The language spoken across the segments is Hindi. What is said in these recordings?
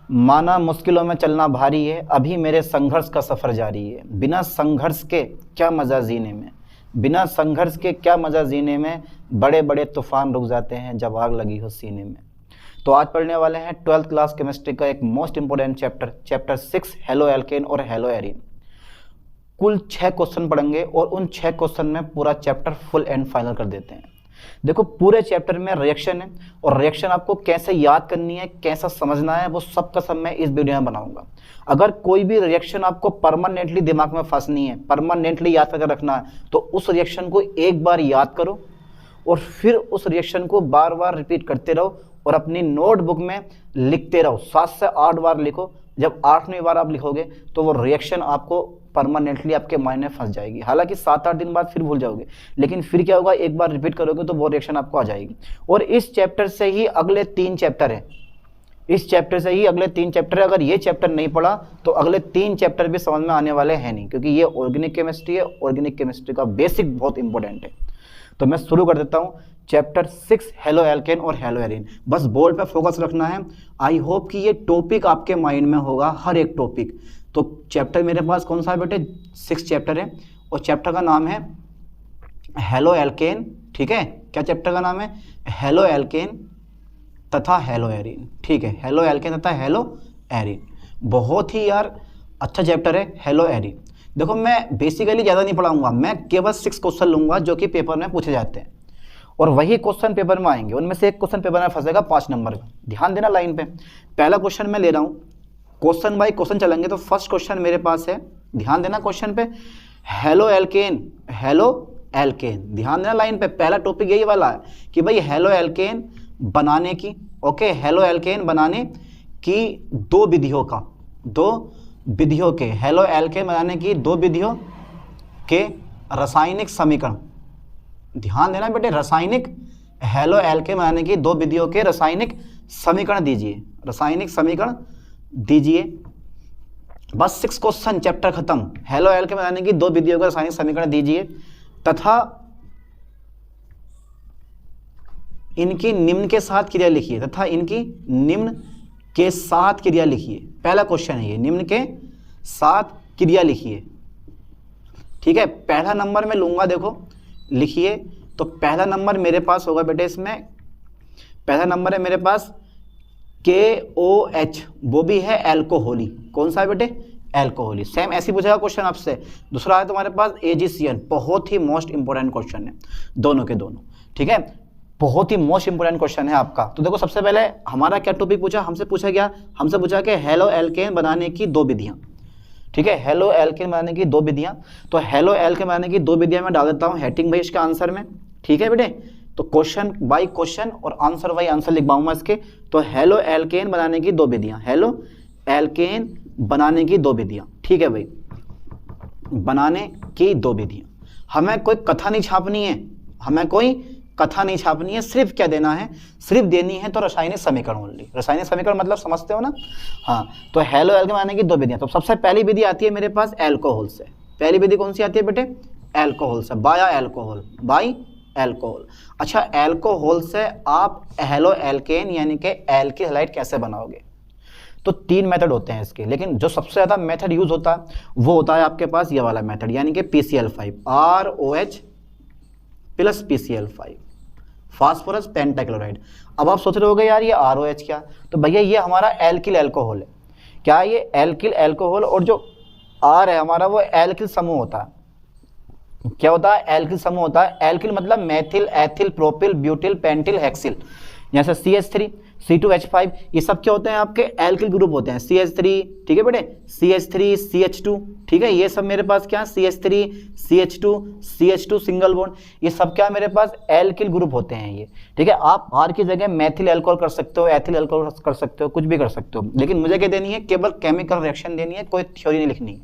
माना मुश्किलों में चलना भारी है, अभी मेरे संघर्ष का सफ़र जारी है। बिना संघर्ष के क्या मज़ा जीने में, बिना संघर्ष के क्या मज़ा जीने में, बड़े बड़े तूफान रुक जाते हैं जब आग लगी हो सीने में। तो आज पढ़ने वाले हैं 12th क्लास केमिस्ट्री का एक most important chapter 6 halo alkane और हेलो एरीन। कुल 6 क्वेश्चन पढ़ेंगे और उन 6 क्वेश्चन में पूरा चैप्टर फुल एंड फाइनल कर देते हैं। देखो पूरे चैप्टर में रिएक्शन है और रिएक्शन आपको कैसे याद करनी है, कैसा समझना है, वो सब का सब मैं इस वीडियो में बनाऊंगा। अगर कोई भी रिएक्शन आपको परमानेंटली दिमाग में फंसनी है, परमानेंटली याद करके रखना है, तो उस रिएक्शन को एक बार याद करो और फिर उस रिएक्शन को बार बार रिपीट करते रहो और अपनी नोटबुक में लिखते रहो। 7 से 8 बार लिखो। जब 8वीं बार आप लिखोगे तो वो रिएक्शन आपको परमानेंटली आपके माइंड में फंस जाएगी। हालांकि 7-8 दिन बाद फिर भूल जाओगे, लेकिन फिर क्या होगा, एक बार रिपीट करोगे तो वो रिएक्शन आपको आ जाएगी। और इस चैप्टर से ही अगले 3 चैप्टर हैं, इस चैप्टर से ही अगले 3 चैप्टर। अगर ये चैप्टर नहीं पढ़ा तो अगले 3 चैप्टर भी समझ में आने वाले हैं नहीं, क्योंकि ये ऑर्गेनिक केमिस्ट्री है। ऑर्गेनिक केमिस्ट्री का बेसिक बहुत इंपॉर्टेंट है। तो मैं शुरू कर देता हूँ चैप्टर 6 हेलो एल्केन और हेलो एरीन। बस बोर्ड पे फोकस रखना है। आई होप कि ये टॉपिक आपके माइंड में होगा, हर एक टॉपिक। तो चैप्टर मेरे पास कौन सा है बेटे, 6 चैप्टर है और चैप्टर का नाम है हेलो एल्केन। ठीक है, क्या चैप्टर का नाम है, हेलो एल्केन तथा हेलो एरीन। ठीक है, हेलो एल्केन तथा हेलो एरीन। बहुत ही यार अच्छा चैप्टर है हेलो एरीन। देखो मैं बेसिकली ज़्यादा नहीं पढ़ाऊंगा, मैं केवल 6 क्वेश्चन लूंगा जो कि पेपर में पूछे जाते हैं और वही क्वेश्चन पेपर में आएंगे। उनमें से एक क्वेश्चन पेपर में फंसेगा 5 नंबर का। ध्यान देना लाइन पे। पहला क्वेश्चन मैं ले रहा हूँ, क्वेश्चन बाय क्वेश्चन चलेंगे। तो फर्स्ट क्वेश्चन मेरे पास है, ध्यान देना क्वेश्चन पे, हेलो एल्केन, हेलो एल्केन। ध्यान देना लाइन पे। पहला टॉपिक यही वाला है कि भाई हेलो एल्केन बनाने की, ओके, हेलो एल्केन बनाने की 2 विधियों का, 2 विधियों के, हेलो एल्केन बनाने की 2 विधियों के रासायनिक समीकरण। ध्यान देना बेटे, रासायनिक, हेलो एल्केन बनाने की 2 विधियों के रासायनिक समीकरण दीजिए, रासायनिक समीकरण दीजिए। बस 6 क्वेश्चन, चैप्टर खत्म। हेलो एल्केन बनाने की 2 विधियों का रासायनिक समीकरण दीजिए तथा इनकी निम्न के साथ क्रिया लिखिए, तथा इनकी निम्न के साथ क्रिया लिखिए। पहला क्वेश्चन है ये, निम्न के साथ क्रिया लिखिए। ठीक है, पहला नंबर मैं लूंगा, देखो लिखिए। तो पहला नंबर मेरे पास होगा बेटे, इसमें पहला नंबर है मेरे पास KOH, वो भी है एल्कोहली। कौन सा है बेटे, एल्कोहली। सेम ऐसे पूछेगा क्वेश्चन आपसे। दूसरा है तुम्हारे पास AgCN, बहुत ही मोस्ट इंपोर्टेंट क्वेश्चन है, दोनों के दोनों। ठीक है, बहुत ही मोस्ट इंपोर्टेंट क्वेश्चन है आपका। तो देखो सबसे पहले हमारा क्या टॉपिक पूछा, हमसे पूछा क्या, हमसे पूछा कि हेलो एल्केन बनाने की 2 विधियां। ठीक है, हेलो एल्केन बनाने की 2 विधियां। तो हेलो एल्केन बनाने की 2 विधियां मैं डाल देता हूं हेडिंग भाई इसका आंसर में। ठीक है बेटे, तो क्वेश्चन बाय क्वेश्चन और आंसर बाय आंसर लिखवाऊंगा इसके। तो हेलो एल्केन बनाने की 2 विधियां, हेलो एल्केन बनाने की 2 विधियां। ठीक है भाई, बनाने की 2 विधियां। हमें कोई कथा नहीं छापनी है, हमें कोई कथा नहीं छापनी है, सिर्फ क्या देना है, सिर्फ देनी है तो रासायनिक समीकरण ओनली। रासायनिक समीकरण मतलब समझते हो ना। हाँ, तो हेलो एल्केन बनाने की 2 विधियां। तो सबसे पहली विधि आती है मेरे पास एल्कोहल से। पहली विधि कौन सी आती है बेटे, एल्कोहल से, बाय एल्कोहल, बाय एल्कोहल। अच्छा, एल्कोहल से आप हेलो एल्केन यानी कि एल्किल हैलाइड कैसे बनाओगे। तो 3 मेथड होते हैं इसके, लेकिन जो सबसे ज़्यादा मेथड यूज होता है वो होता है आपके पास ये वाला मेथड, यानी कि PCl5, ROH plus PCl5, phosphorus pentachloride. अब आप सोच रहे होगे यार ये ROH क्या, तो भैया ये हमारा एल्किल एल्कोहल है। क्या ये एल्किल एल्कोहल, और जो R है हमारा वो एल्किल समूह होता है। क्या होता है, एल्किल समूह होता है। एल्किल मतलब methyl, ethyl, propyl, butyl, pentyl, hexyl. जैसे CH3, C2H5, ये सब क्या होते हैं आपके एल्किल ग्रुप होते हैं। CH3, ठीक है बेटे, CH3, CH2, ठीक है, ये सब मेरे पास क्या है, CH3, CH2, CH2 single bond, ये सब क्या मेरे पास एल्किल ग्रुप होते हैं ये। ठीक है, आप R की जगह मेथिल अल्कोहल कर सकते हो, एथिल अल्कोहल कर सकते हो, कुछ भी कर सकते हो, लेकिन मुझे क्या देनी है, केवल केमिकल रिएक्शन देनी है, कोई थ्योरी नहीं लिखनी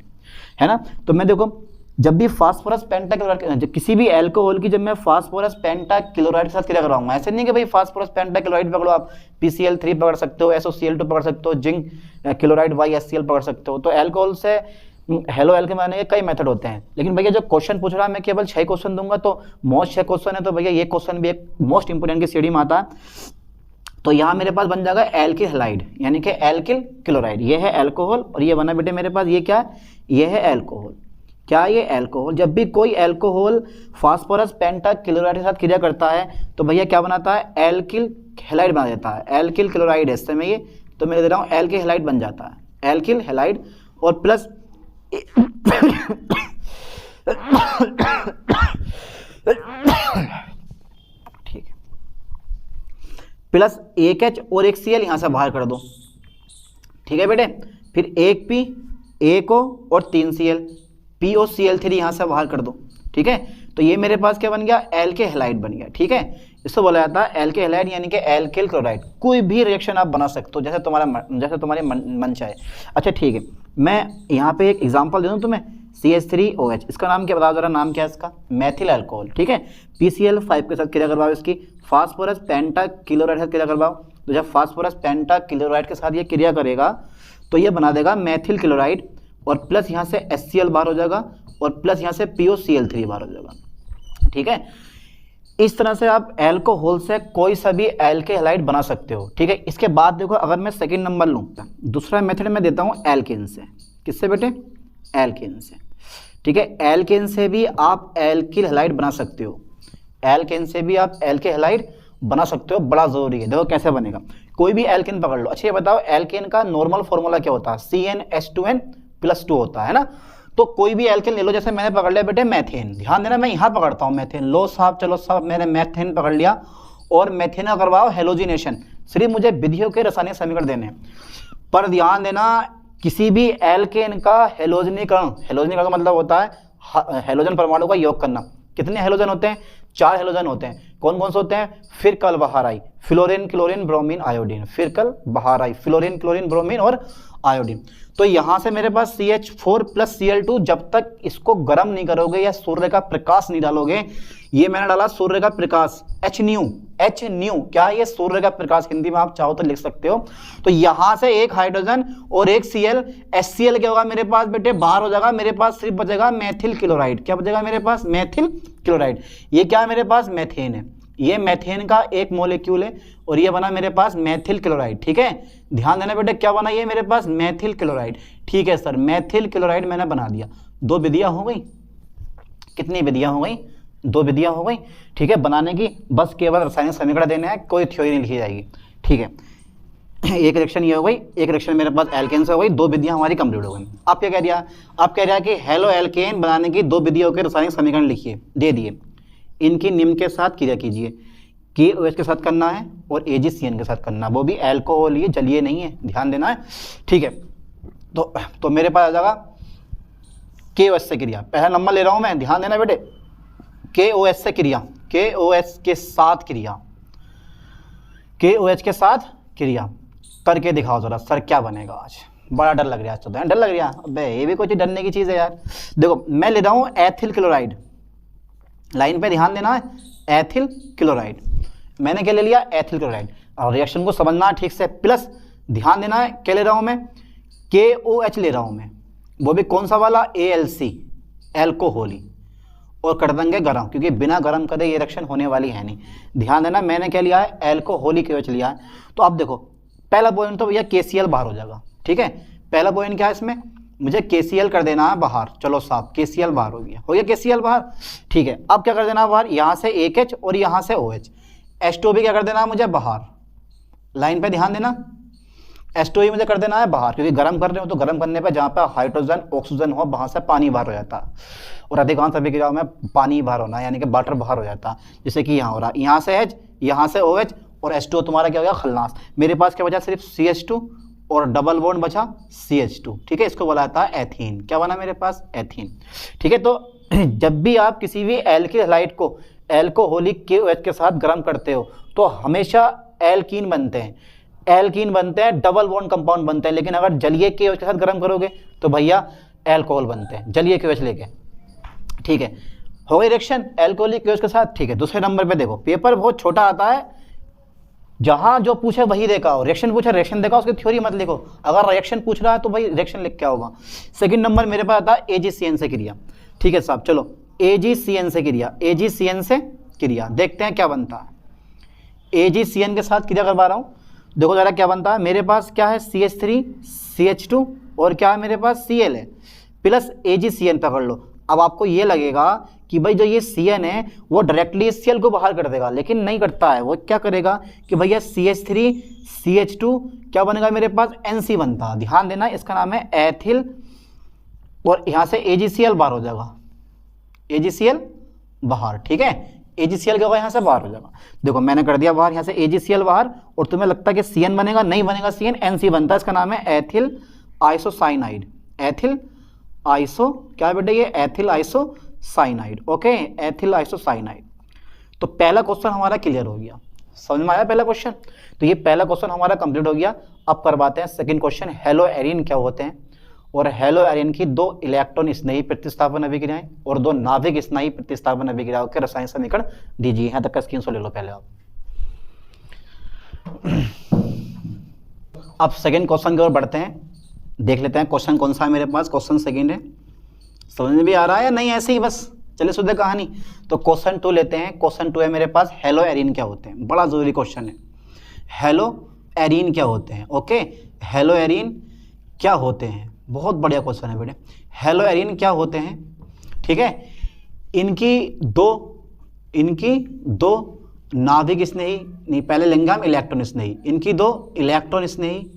है ना। तो मैं देखो जब भी फास्फोरस पेंटाक्लोराइड, किसी भी एल्कोहल की जब मैं फास्फोरस पेंटाक्लोराइड के साथ क्रिया कराऊंगा, ऐसे नहीं कि भाई फास्फोरस पेंटाक्लोराइड पकड़ो, आप PCl3 पकड़ सकते हो, SOCl2 पकड़ सकते हो, जिंक क्लोराइड YSCl पकड़ सकते हो। तो एल्कोहल से हेलो एल्केन बनाने के कई मेथड होते हैं, लेकिन भैया जो क्वेश्चन पूछ रहा है मैं केवल 6 क्वेश्चन दूंगा, तो मोस्ट 6 क्वेश्चन है, तो भैया ये क्वेश्चन भी एक मोस्ट इंपोर्टेंट की सीढ़ी में आता है। तो यहाँ मेरे पास बन जाएगा एल्किल हैलाइड, यानी कि एल्किल क्लोराइड। ये है अल्कोहल और ये बना बेटे मेरे पास, ये क्या है, ये है अल्कोहल। क्या ये अल्कोहल? जब भी कोई अल्कोहल फास्फोरस पेंटाक्लोराइड के साथ क्रिया करता है तो भैया क्या बनाता है, एल्किल हैलाइड बना देता है। एल्किल क्लोराइड है इस समय ये, तो मैं दे रहा हूँ एल्किल हैलाइड बन जाता है, एल्किल हैलाइड। और प्लस ठीक है, प्लस एक H और एक Cl यहाँ से बाहर कर दो, ठीक है बेटे। फिर एक P, एक O और 3 Cl, POCl3 यहाँ से बाहर कर दो, ठीक है। तो ये मेरे पास क्या बन गया, एल्किल हैलाइड बन गया, ठीक है। इसको बोला जाता है एल्किल हैलाइड यानी कि एल्किल क्लोराइड। कोई भी रिएक्शन आप बना सकते हो जैसे तुम्हारे मन चाहे। अच्छा ठीक है, मैं यहाँ पे एक एग्जांपल दे दूँ तुम्हें, CH3OH, इसका नाम क्या बताओ जरा, नाम क्या है इसका, मेथिल अल्कोहल, ठीक है। PCl5 के साथ क्रिया करवाओ इसकी, फास्फोरस पेंटाक्लोराइड के साथ क्रिया करवाओ। तो जब फास्फोरस पेंटाक्लोराइड के साथ ये क्रिया करेगा तो ये बना देगा मेथिल क्लोराइड, और प्लस यहाँ से HCl बाहर हो जाएगा, और प्लस यहाँ से POCl3 बाहर हो जाएगा, ठीक है। इस तरह से आप अल्कोहल से कोई सा भी एल्किल हैलाइड बना सकते हो, ठीक है। इसके बाद देखो, अगर मैं सेकंड नंबर लूँ, दूसरा मेथड मैं देता हूँ एल्केन से। किससे बेटे, एल्केन से, ठीक है। एल्केन से भी आप एल्किल हैलाइड बना सकते हो, एल्केन से भी आप एल्किल हैलाइड बना सकते हो, बड़ा जरूरी है। देखो कैसे बनेगा, कोई भी एल्केन पकड़ लो। अच्छा ये बताओ, एल्केन का नॉर्मल फॉर्मूला क्या होता है, CnH2n+2 होता है ना। तो कोई भी एल्केन ले लो, जैसे मैंने पकड़ लिया बेटे मैथेन, ध्यान देना मैं यहाँ पकड़ता हूँ मैथेन, लो साहब, चलो साहब मैंने मैथेन पकड़ लिया, और मैथेन का करवाओ हेलोजिनेशन। सिर्फ मुझे विधियों के रासायनिक समीकरण देने हैं, पर ध्यान देना किसी भी एल्केन का हेलोजनीकरण, हेलोजनीकरण का मतलब होता है हेलोजन परमाणु का योग करना। कितने हेलोजन होते हैं, 4 हेलोजन होते हैं। कौन कौन से होते हैं, फिरकल बहाराई, फ्लोरीन क्लोरीन ब्रोमीन आयोडीन, फिरकल बहाराई, फ्लोरीन क्लोरीन ब्रोमीन और आयोडीन। तो यहाँ से मेरे पास CH4+Cl2, जब तक इसको गर्म नहीं करोगे या सूर्य का प्रकाश नहीं डालोगे, ये मैंने डाला सूर्य का प्रकाश, H न्यू, क्या ये सूर्य का प्रकाश, हिंदी में आप चाहो तो लिख सकते हो। तो यहाँ से एक हाइड्रोजन और एक Cl, HCl क्या होगा मेरे पास बेटे, बाहर हो जाएगा, मेरे पास सिर्फ बचेगा मेथिल क्लोराइड। क्या बचेगा मेरे पास, मेथिल क्लोराइड। ये क्या है मेरे पास, मेथेन है, ये मेथेन का एक मॉलिक्यूल है, और ये बना मेरे पास मेथिल क्लोराइड, ठीक है। ध्यान देना बेटे, क्या बना ये मेरे पास, मेथिल क्लोराइड, ठीक है सर। मेथिल क्लोराइड मैंने बना दिया। 2 विधियां हो गई, कितनी विधियां हो गई, 2 विधियां हो गई, ठीक है। बनाने की बस केवल रासायनिक समीकरण देने हैं, कोई थ्योरी नहीं लिखी जाएगी, ठीक है। एक रिएक्शन ये हो गई, एक रिएक्शन मेरे पास एल्केन से हो गई, 2 विधियां हमारी कंप्लीट हो गई। आप क्या कह दिया, आप कह रहा है कि हेलो एल्केन बनाने की 2 विधियों के रासायनिक समीकरण लिखिए, दे दिए। इनकी निम्न के साथ क्रिया कीजिए, KOH के साथ करना है और AgCN के साथ करना, वो भी अल्कोहल, ये जलीय नहीं है, ध्यान देना है, ठीक है। तो मेरे पास आ जाएगा KOH से क्रिया, पहला नंबर ले रहा हूं मैं, ध्यान देना बेटे, KOH से क्रिया, KOH के साथ क्रिया, KOH के साथ क्रिया करके दिखाओ जरा सर क्या बनेगा। आज बड़ा डर लग रहा है, आज तो डर लग रहा है, अबे ये भी कुछ डरने की चीज़ है यार। देखो मैं ले रहा हूँ एथिल क्लोराइड, लाइन पे ध्यान देना है, एथिल क्लोराइड, मैंने क्या ले लिया, एथिल क्लोराइड। और रिएक्शन को समझना है ठीक से, प्लस ध्यान देना है क्या ले रहा हूँ मैं, KOH ले रहा हूँ मैं, वो भी कौन सा वाला, ALC, एल्कोहली, और कर देंगे गर्म, क्योंकि बिना गर्म करे ये रिएक्शन होने वाली है नहीं। ध्यान देना मैंने क्या लिया है, एल्कोहलिक KOH लिया है। तो अब देखो पहला पॉइंट तो भैया KCl बाहर हो जाएगा, ठीक है। पहला पॉइंट क्या है इसमें, मुझे KCl कर देना है बाहर, चलो साहब KCl बाहर हो गया KCl बाहर, ठीक है। अब क्या कर देना है बाहर, यहाँ से एक H और यहाँ से OH, H2O भी क्या कर देना है मुझे बाहर, लाइन पे ध्यान देना, H2O मुझे कर देना है बाहर, क्योंकि गर्म कर रहे हो तो गर्म करने पे जहाँ पे हाइड्रोजन ऑक्सीजन हो वहाँ से पानी बाहर हो जाता है, और अधिकांश सभी क्रियाओं में पानी बाहर होना है, यानी कि वाटर बाहर हो जाता है, जैसे कि यहाँ हो रहा है, यहाँ से H, यहाँ से OH और H2O तुम्हारा क्या हो गया, खलनास। मेरे पास क्या बचा, सिर्फ CH2 और डबल बॉन्ड बचा CH2, ठीक है। इसको बोला जाता है एथीन, क्या बना मेरे पास, एथीन, ठीक है। तो जब भी आप किसी भी एल्किल हैलाइड को एल्कोहलिक KOH के साथ गर्म करते हो तो हमेशा एल्कीन बनते हैं, एल्कीन बनते हैं, डबल बॉन्ड कंपाउंड बनते हैं। लेकिन अगर जलीय KOH के साथ गर्म करोगे तो भैया एल्कोहल बनते हैं, जलीय KOH लेके, ठीक है। हो गई रिएक्शन एल्कोहलिक KOH के साथ, ठीक है। दूसरे नंबर पे देखो, पेपर बहुत छोटा आता है, जहां जो पूछे वही देखा हो, रिएक्शन पूछे रिएक्शन देखा, उसकी थ्योरी मत लिखो। अगर रिएक्शन पूछ रहा है तो भाई रिएक्शन लिख क्या होगा। सेकंड नंबर मेरे पास आता है AgCN से क्रिया, ठीक है साहब। चलो AgCN से क्रिया, AgCN से क्रिया देखते हैं क्या बनता है। AgCN के साथ क्रिया करवा रहा हूँ। देखो जरा क्या बनता है, मेरे पास क्या है CH3 CH2 और क्या है मेरे पास Cl है प्लस AgCN पकड़ लो। अब आपको ये लगेगा कि भाई जो ये Cn है वो डायरेक्टली इस Cl को बाहर कर देगा, लेकिन नहीं करता है। वो क्या करेगा कि भैया CH3 CH2 क्या बनेगा मेरे पास NC बनता। ध्यान देना, इसका नाम है एथिल और यहाँ से AgCl बाहर हो जाएगा, AgCl बाहर। ठीक है, AgCl क्या होगा यहाँ से बाहर हो जाएगा। देखो मैंने कर दिया बाहर, यहाँ से AgCl बाहर, और तुम्हें लगता है कि Cn बनेगा, नहीं बनेगा, Cn NC बनता है। इसका नाम है एथिल आइसोसाइनाइड। एथिल आइसो क्या बेटे, ये ethyl isocyanide. Okay, ethyl isocyanide. तो पहला क्वेश्चन हमारा क्लियर हो गया, समझ में आया पहला क्वेश्चन। तो ये पहला क्वेश्चन हमारा कंप्लीट हो गया। अब करवाते हैं सेकंड क्वेश्चन, हेलो एरिन क्या होते हैं, और हेलो एरिन की 2 इलेक्ट्रॉन स्नेही प्रतिस्थापन अभिक्रियाएं और 2 नाभिक स्नेही प्रतिस्थापन अभिक्रियाओं के रासायनिक समीकरण दीजिए। यहां तक का स्क्रीनशॉट ले लो पहले आप। अब सेकंड क्वेश्चन की ओर बढ़ते हैं, देख लेते हैं क्वेश्चन कौन सा है मेरे पास। क्वेश्चन सेकंड है, समझ में भी आ रहा है या नहीं, ऐसे ही बस चले सुधे कहानी। तो क्वेश्चन 2 लेते हैं। क्वेश्चन 2 है मेरे पास, हेलो एरिन क्या होते हैं। बड़ा जरूरी क्वेश्चन है, हेलो एरिन क्या होते हैं। ओके, हेलो एरिन क्या होते हैं, बहुत बढ़िया क्वेश्चन है बेटे। हेलो एरिन क्या होते हैं, ठीक है। इनकी दो नाभिक स्नेही, नहीं पहले लेंगे हम इलेक्ट्रॉन स्नेही। इनकी दो इलेक्ट्रॉन स्नेही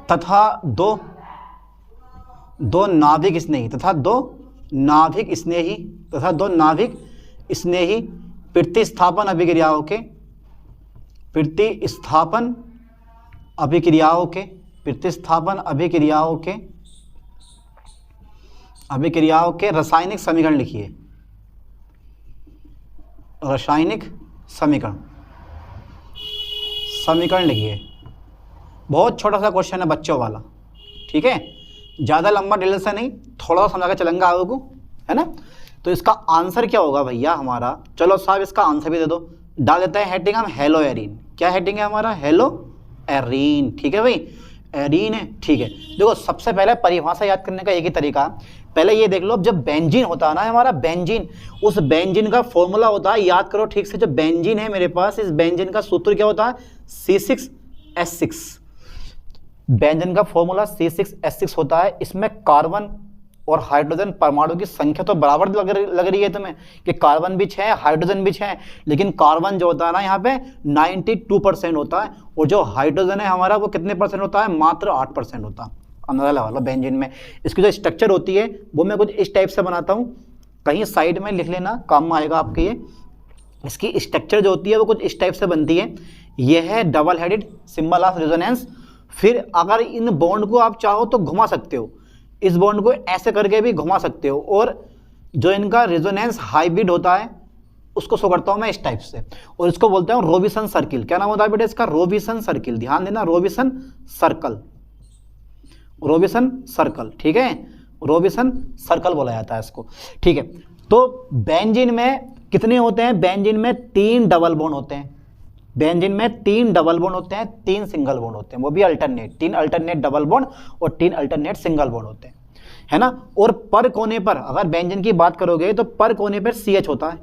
तथा दो नाभिक स्नेही तथा दो नाभिक स्नेही प्रतिस्थापन अभिक्रियाओं के रासायनिक समीकरण लिखिए। रासायनिक समीकरण लिखिए। बहुत छोटा सा क्वेश्चन है बच्चों वाला, ठीक है, ज़्यादा लंबा डिटेल से नहीं, थोड़ा सा समझा के चलेंगे आगे को, है ना। तो इसका आंसर क्या होगा भैया हमारा, चलो साहब इसका आंसर भी दे दो। डाल देते हैं हेडिंग हम हेलो एरिन। क्या हेडिंग है हमारा, हेलो एरिन। ठीक है भाई, एरिन है, ठीक है। देखो सबसे पहले परिभाषा याद करने का एक ही तरीका, पहले ये देख लो, जब बेंजीन होता है ना हमारा बेंजीन, उस बेंजीन का फॉर्मूला होता है, याद करो ठीक से, जो बेंजीन है मेरे पास, इस बेंजीन का सूत्र क्या होता है, C6H6। बेंजीन का फॉर्मूला C6H6 होता है। इसमें कार्बन और हाइड्रोजन परमाणु की संख्या तो बराबर लग रही है तुम्हें कि कार्बन भी 6 हाइड्रोजन भी 6, लेकिन कार्बन जो होता है ना यहाँ पे 92% होता है, और जो हाइड्रोजन है हमारा वो कितने परसेंट होता है, मात्र 8% होता है। अंदाजा लगा लो बेंजीन में। इसकी जो स्ट्रक्चर होती है वो मैं कुछ इस टाइप से बनाता हूँ, कहीं साइड में लिख लेना, काम में आएगा आपके ये। इसकी स्ट्रक्चर जो होती है वो कुछ इस टाइप से बनती है। ये है double headed symbol of resonance. फिर अगर इन बॉन्ड को आप चाहो तो घुमा सकते हो, इस बॉन्ड को ऐसे करके भी घुमा सकते हो, और जो इनका रेजोनेंस हाइब्रिड होता है उसको शो करता हूं मैं इस टाइप से, और इसको बोलते हैं रोबिसन सर्किल। क्या नाम होता है बेटा इसका, रोबिसन सर्किल। ध्यान देना, रोबिसन सर्कल, ठीक है, रोबिसन सर्कल बोला जाता है इसको, ठीक है। तो बेंजीन में कितने होते हैं, बेंजीन में 3 डबल बॉन्ड होते हैं। बेंजीन में 3 डबल बॉन्ड होते हैं, 3 सिंगल बॉन्ड होते हैं, वो भी अल्टरनेट, 3 अल्टरनेट डबल बॉन्ड और 3 अल्टरनेट सिंगल बॉन्ड होते हैं, है ना। और पर कोने पर अगर बेंजीन की बात करोगे तो पर कोने पर CH होता है।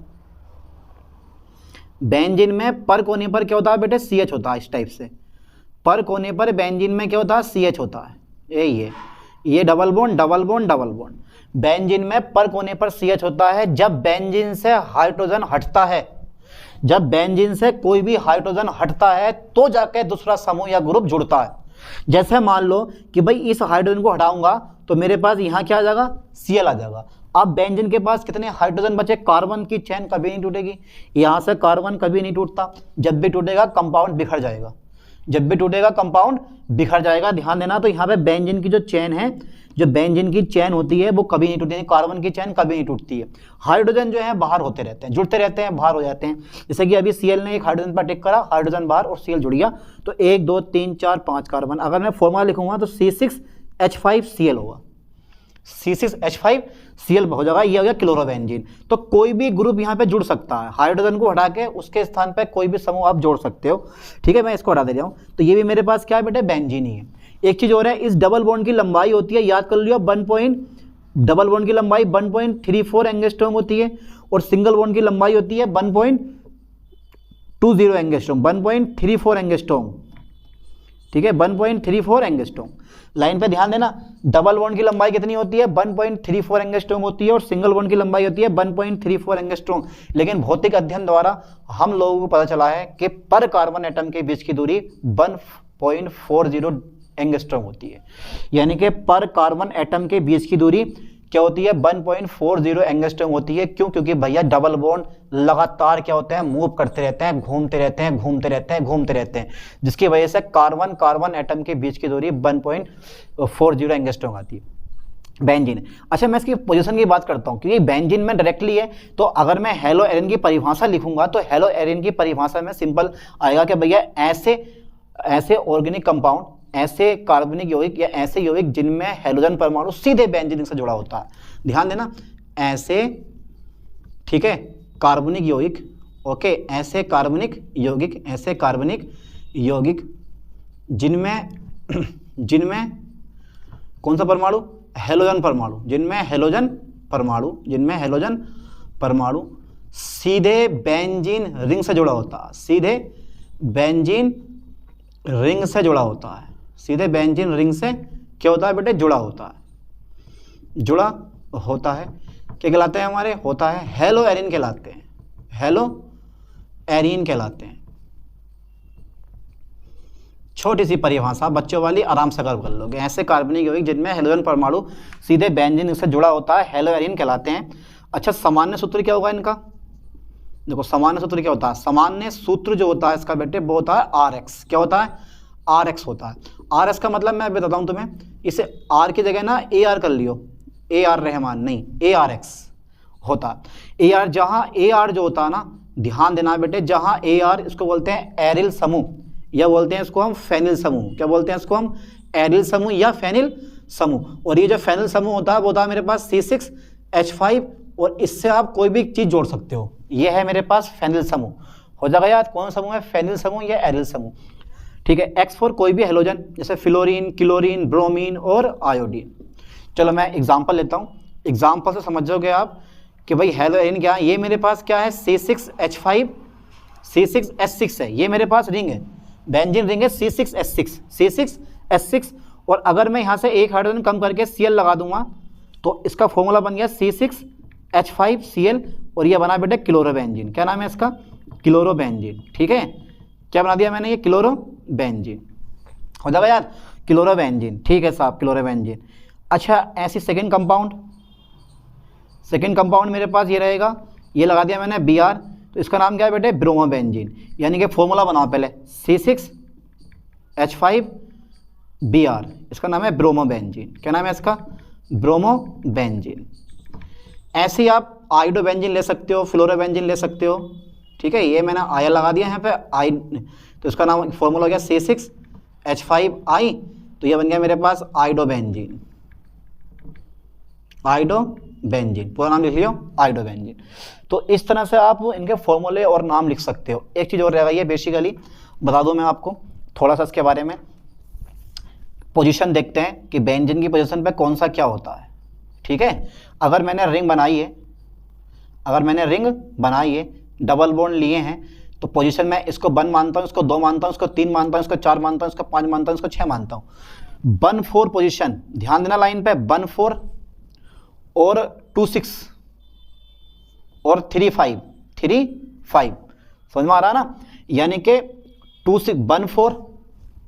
बेंजीन में पर कोने पर क्या होता है बेटे, CH होता है। इस टाइप से पर कोने पर बेंजीन में क्या होता है, CH होता है। ये double bond double bond double bond. Benzene में पर कोने पर CH होता है जब बेंजीन से हाइड्रोजन हटता है, जब बेंजीन से कोई भी हाइड्रोजन हटता है तो जाके दूसरा समूह या ग्रुप जुड़ता है। जैसे मान लो कि भाई इस हाइड्रोजन को हटाऊंगा तो मेरे पास यहाँ क्या आ जाएगा, Cl आ जाएगा। अब बेंजीन के पास कितने हाइड्रोजन बचे, कार्बन की चेन कभी नहीं टूटेगी, यहाँ से कार्बन कभी नहीं टूटता, जब भी टूटेगा कंपाउंड बिखर जाएगा, जब भी टूटेगा कंपाउंड बिखर जाएगा। ध्यान देना, तो यहाँ पे बेंजीन की जो चेन है, जो बेंजीन की चेन होती है वो कभी नहीं टूटती, कार्बन की चेन कभी नहीं टूटती है। हाइड्रोजन जो है बाहर होते रहते हैं, जुड़ते रहते हैं, बाहर हो जाते हैं। जैसे कि अभी Cl ने एक हाइड्रोजन पर टिक करा, हाइड्रोजन बाहर और Cl जुड़ गया, तो 1 2 3 4 5 कार्बन। अगर मैं फॉर्मूला लिखूंगा तो C6H5Cl होगा, C6H5Cl हो जाएगा, ये हो गया क्लोरोबेंजीन। तो कोई भी ग्रुप यहाँ पे जुड़ सकता है, हाइड्रोजन को हटा के उसके स्थान पे कोई भी समूह आप जोड़ सकते हो, ठीक है। मैं इसको हटा दे रहा हूँ, तो ये भी मेरे पास क्या है बेटे, बेंजीन ही है। एक चीज और है, इस डबल बॉन्ड की लंबाई होती है, याद कर लियो डबल बॉन्ड की लंबाई 1.34 एंगस्ट्रॉम होती है और सिंगल बॉन्ड की लंबाई होती है 1.20 एंगस्ट्रॉम, 1.34 एंगस्ट्रॉम, ठीक है, 1.34 एंगस्ट्रॉम। लाइन पे ध्यान देना, डबल बॉन्ड की लंबाई कितनी होती है, 1.34 एंगस्ट्रॉम होती है और सिंगल बॉन्ड की लंबाई होती है 1.34 एंगस्ट्रॉम। लेकिन भौतिक अध्ययन द्वारा हम लोगों को पता चला है कि पर कार्बन एटम के बीच की दूरी 1.40 एंगस्ट्रॉम होती है। यानी कि पर कार्बन एटम के बीच की दूरी क्या होती है, 1.40 एंगस्ट्रॉम होती है। क्यों? क्योंकि भैया डबल बॉन्ड लगातार क्या होते हैं, मूव करते रहते हैं, घूमते रहते हैं, घूमते रहते हैं, घूमते रहते हैं, जिसकी वजह से कार्बन कार्बन एटम के बीच की दूरी 1.40 एंगस्ट्रॉम आती है। बेंजीन, अच्छा मैं इसकी पोजीशन की बात करता हूं क्योंकि बेंजीन में डायरेक्टली है, तो अगर मैं हेलो एरिन की परिभाषा लिखूंगा तो हेलो एरिन की परिभाषा में सिंपल आएगा कि भैया ऐसे ऑर्गेनिक कंपाउंड, ऐसे कार्बनिक यौगिक या ऐसे यौगिक जिनमें हेलोजन परमाणु सीधे बेंजीन से जुड़ा होता है। ध्यान देना, ऐसे, ठीक है, कार्बनिक यौगिक, ओके, ऐसे कार्बनिक यौगिक, ऐसे कार्बनिक यौगिक जिनमें कौन सा परमाणु, हेलोजन परमाणु, जिनमें हेलोजन परमाणु सीधे बेंजीन रिंग से जुड़ा होता है, सीधे बेंजीन रिंग से जुड़ा होता है, सीधे बेंजीन रिंग से क्या होता है बेटे, जुड़ा होता है, जुड़ा होता है। क्या कहलाते हैं हमारे, होता है हेलो एरिन कहलाते हैं, हेलो एरिन कहलाते हैं। छोटी सी परिभाषा बच्चों वाली, आराम से कर लोगे। ऐसे कार्बनिक यौगिक जिनमें हेलोजन परमाणु सीधे बेंजीन रिंग से जुड़ा होता है, हेलो एरिन कहलाते हैं। अच्छा सामान्य सूत्र क्या होगा इनका, देखो सामान्य सूत्र क्या होता है, सामान्य सूत्र जो होता है इसका बेटे वो होता है RX। क्या होता है, RX होता है। RX का मतलब मैं बताता हूं तुम्हें, इसे R की जगह ना AR कर लियो, AR रहमान नहीं, ARX होता है। AR, जहां AR जो होता है ना, ध्यान देना बेटे, जहां AR इसको बोलते हैं एरिल समूह, या बोलते हैं इसको हम फेनिल समूह। क्या बोलते हैं इसको हम, एरिल समूह या फेनिल समूह। और ये जो फेनिल समूह होता है वो होता है मेरे पास C6H5, और इससे आप कोई भी चीज जोड़ सकते हो। ये है मेरे पास फेनिल समूह, हो जाएगा याद, कौन समूह है, फेनिल समूह या एरिल समूह, ठीक है। X4 कोई भी हेलोजन, जैसे फ्लोरीन, क्लोरीन, ब्रोमीन और आयोडीन। चलो मैं एग्जांपल लेता हूँ, एग्जांपल से समझ जाओगे आप कि भाई हेलो एरिन क्या है। ये मेरे पास क्या है, C6H5, C6H6 है, ये मेरे पास रिंग है, बेंजीन रिंग है C6H6, और अगर मैं यहाँ से एक हाइड्रोजन कम करके Cl लगा दूंगा तो इसका फॉर्मूला बन गया C6H5Cl, और ये बना बेटे क्लोरोबेंजीन। क्या नाम है इसका, क्लोरोबेंजीन, ठीक है। क्या बना दिया मैंने, ये क्लोरोबेंजीन हो जाएगा यार, क्लोरोबेंजीन, ठीक है साहब, क्लोरोबेंजीन। अच्छा ऐसी सेकंड कंपाउंड मेरे पास ये रहेगा, ये लगा दिया मैंने Br, तो इसका नाम क्या है बेटे, ब्रोमोबेंजीन। यानी कि फॉर्मूला बनाओ पहले, C6H5Br, इसका नाम है ब्रोमोबेंजीन। क्या नाम है इसका, ब्रोमोबेंजीन। ऐसे ही आप आयोडोबेंजीन ले सकते हो, फ्लोरोबेंजीन ले सकते हो, ठीक है। ये मैंने आया लगा दिया यहाँ पे आई, तो इसका नाम फॉर्मूला हो गया C6H5I, तो ये बन गया मेरे पास आयोडोबेंजीन, आयोडोबेंजीन, पूरा नाम लिख लियो, आयोडोबेंजीन। तो इस तरह से आप इनके फॉर्मूले और नाम लिख सकते हो। एक चीज़ और रहेगा, ये बेसिकली बता दूं मैं आपको थोड़ा सा इसके बारे में। पोजीशन देखते हैं कि बेंजीन की पोजीशन पे कौन सा क्या होता है, ठीक है। अगर मैंने रिंग बनाई है, डबल बॉन्ड लिए हैं, तो पोजीशन में इसको 1 मानता हूँ, इसको 2 मानता हूँ, इसको 3 मानता हूँ, इसको 4 मानता हूँ, इसको 5 मानता हूँ, इसको 6 मानता हूँ। 1-4 पोजीशन, ध्यान देना लाइन पे, 1-4 और 2-6 और 3-5, समझ में आ रहा है ना। यानी कि 2-6, 1-4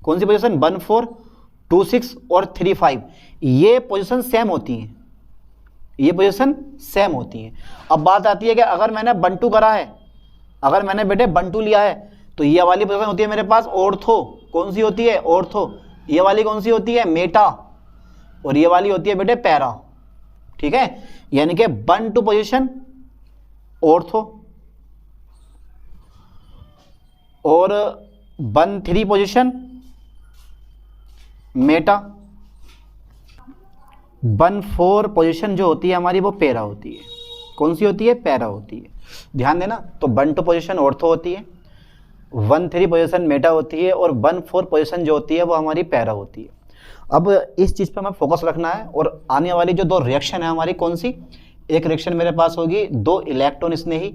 कौन सी पोजीशन, 1-4, 2-6 और 3-5, ये पोजीशन सेम होती हैं, ये पोजीशन सेम होती हैं। अब बात आती है कि अगर मैंने 1-2 करा है, अगर मैंने बेटे 1-2 लिया है, तो ये वाली पोजीशन होती है मेरे पास ऑर्थो। कौन सी होती है, ऑर्थो। ये वाली कौन सी होती है, मेटा, और ये वाली होती है बेटे पैरा, ठीक है। यानी कि 1-2 पोजीशन ऑर्थो और 1-3 पोजीशन मेटा, 1-4 पोजीशन जो होती है हमारी वो पैरा होती है। कौन सी होती है, पैरा होती है, ध्यान देना। तो 1-2 पोजीशन ऑर्थो होती है, 1-3 पोजीशन मेटा होती है, और 1-4 पोजीशन जो होती है वो हमारी पैरा होती है। अब इस चीज़ पे हमें फोकस रखना है, और आने वाली जो दो रिएक्शन है हमारी कौन सी, एक रिएक्शन मेरे पास होगी दो इलेक्ट्रॉन स्नेही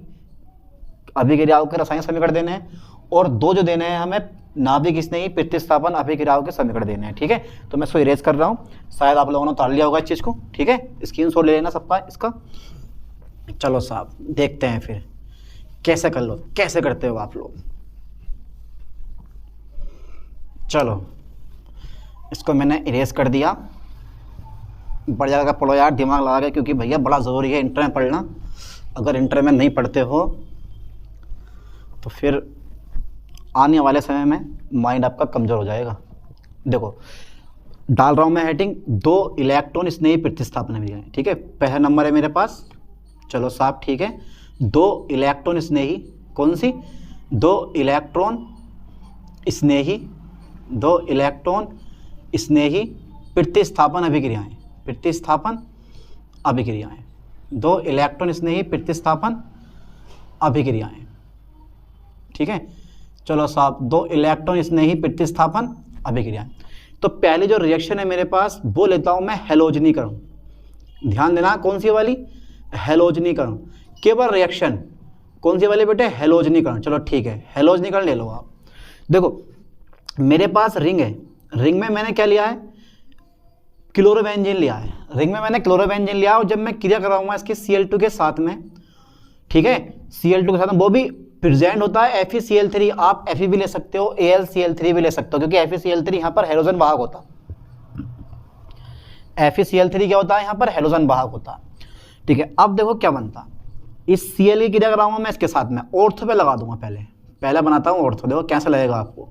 अभिक्रियाओं के रासायनिक समीकरण देने हैं, और दो जो देने हैं हमें नाभिक स्नेही प्रतिस्थापन अभिक्रियाओं के समीकरण देने हैं। ठीक है, तो मैं इसको इरेज कर रहा हूँ, शायद आप लोगों ने उतार लिया होगा इस चीज़ को। ठीक है, स्क्रीनशॉट ले लेना सबका इसका। चलो साहब देखते हैं फिर कैसे कर लो, कैसे करते हो आप लोग। चलो इसको मैंने इरेज कर दिया, बढ़िया लगा पढ़ो यार, दिमाग लगा के, क्योंकि भैया बड़ा ज़रूरी है इंटर में पढ़ना। अगर इंटर में नहीं पढ़ते हो तो फिर आने वाले समय में माइंड आपका कमज़ोर हो जाएगा। देखो डाल रहा हूँ मैं हेडिंग, दो इलेक्ट्रॉन स्नेही प्रतिस्थापन अभिक्रियाएं। ठीक है, पहला नंबर है मेरे पास, चलो साहब ठीक है, दो इलेक्ट्रॉन स्नेही, कौन सी, दो इलेक्ट्रॉन स्नेही, दो इलेक्ट्रॉन स्नेही प्रतिस्थापन अभिक्रियाएं, प्रतिस्थापन अभिक्रियाएं, दो इलेक्ट्रॉन स्नेही प्रतिस्थापन अभिक्रियाएं। ठीक है, चलो साहब दो इलेक्ट्रॉन स्नेही प्रतिस्थापन अभिक्रियाएं। तो पहली जो रिएक्शन है मेरे पास वो लेता हूं मैं हैलोजनीकरण। ध्यान देना कौन सी वाली, हैलोजनीकरण, केवल रिएक्शन कौन सी वाली बेटे, हैलोजनीकरण। चलो ठीक है, हैलोजनीकरण ले लो आप। देखो मेरे पास रिंग है, रिंग में मैंने क्या लिया है, क्लोरोबेंजीन लिया है, रिंग में मैंने क्लोरोबेंजीन लिया, और जब मैं क्रिया कराऊंगा इसकी Cl2 के साथ में, ठीक है, Cl2 के साथ में, वो भी प्रेजेंट होता है FeCl3, आप Fe भी ले सकते हो, AlCl3 भी ले सकते हो, क्योंकि FeCl3 यहाँ पर हैलोजन वाहक होता है। FeCl3 क्या होता है यहाँ पर, हैलोजन वाहक होता है। ठीक है, अब देखो क्या बनता, इस Cl की क्रिया कराऊंगा मैं इसके साथ में, ऑर्थो पे लगा दूंगा, पहले बनाता हूँ ऑर्थो, देखो कैसा लगेगा आपको,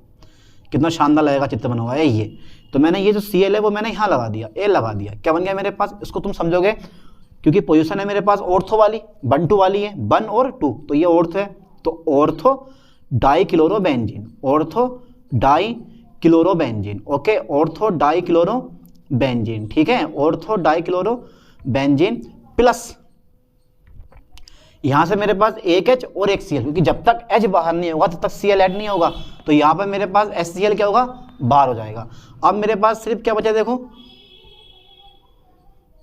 कितना शानदार लगेगा चित्र बना हुआ है ये। तो मैंने ये जो Cl है वो मैंने यहाँ लगा दिया, ए लगा दिया, क्या बन गया मेरे पास, इसको तुम समझोगे क्योंकि पोजीशन है मेरे पास ऑर्थो वाली, 1 2 वाली है, 1 और 2, तो ये ऑर्थो है, तो ortho dichlorobenzene, ortho dichlorobenzene, okay, ortho dichlorobenzene. ठीक है, ऑर्थो डाइक्लोरोबेंजीन प्लस यहाँ से मेरे पास एक H और एक Cl, क्योंकि जब तक H बाहर नहीं होगा तब तक Cl ऐड नहीं होगा, तो यहाँ पर मेरे पास HCl क्या होगा, बाहर हो जाएगा। अब मेरे पास सिर्फ क्या बचा, देखो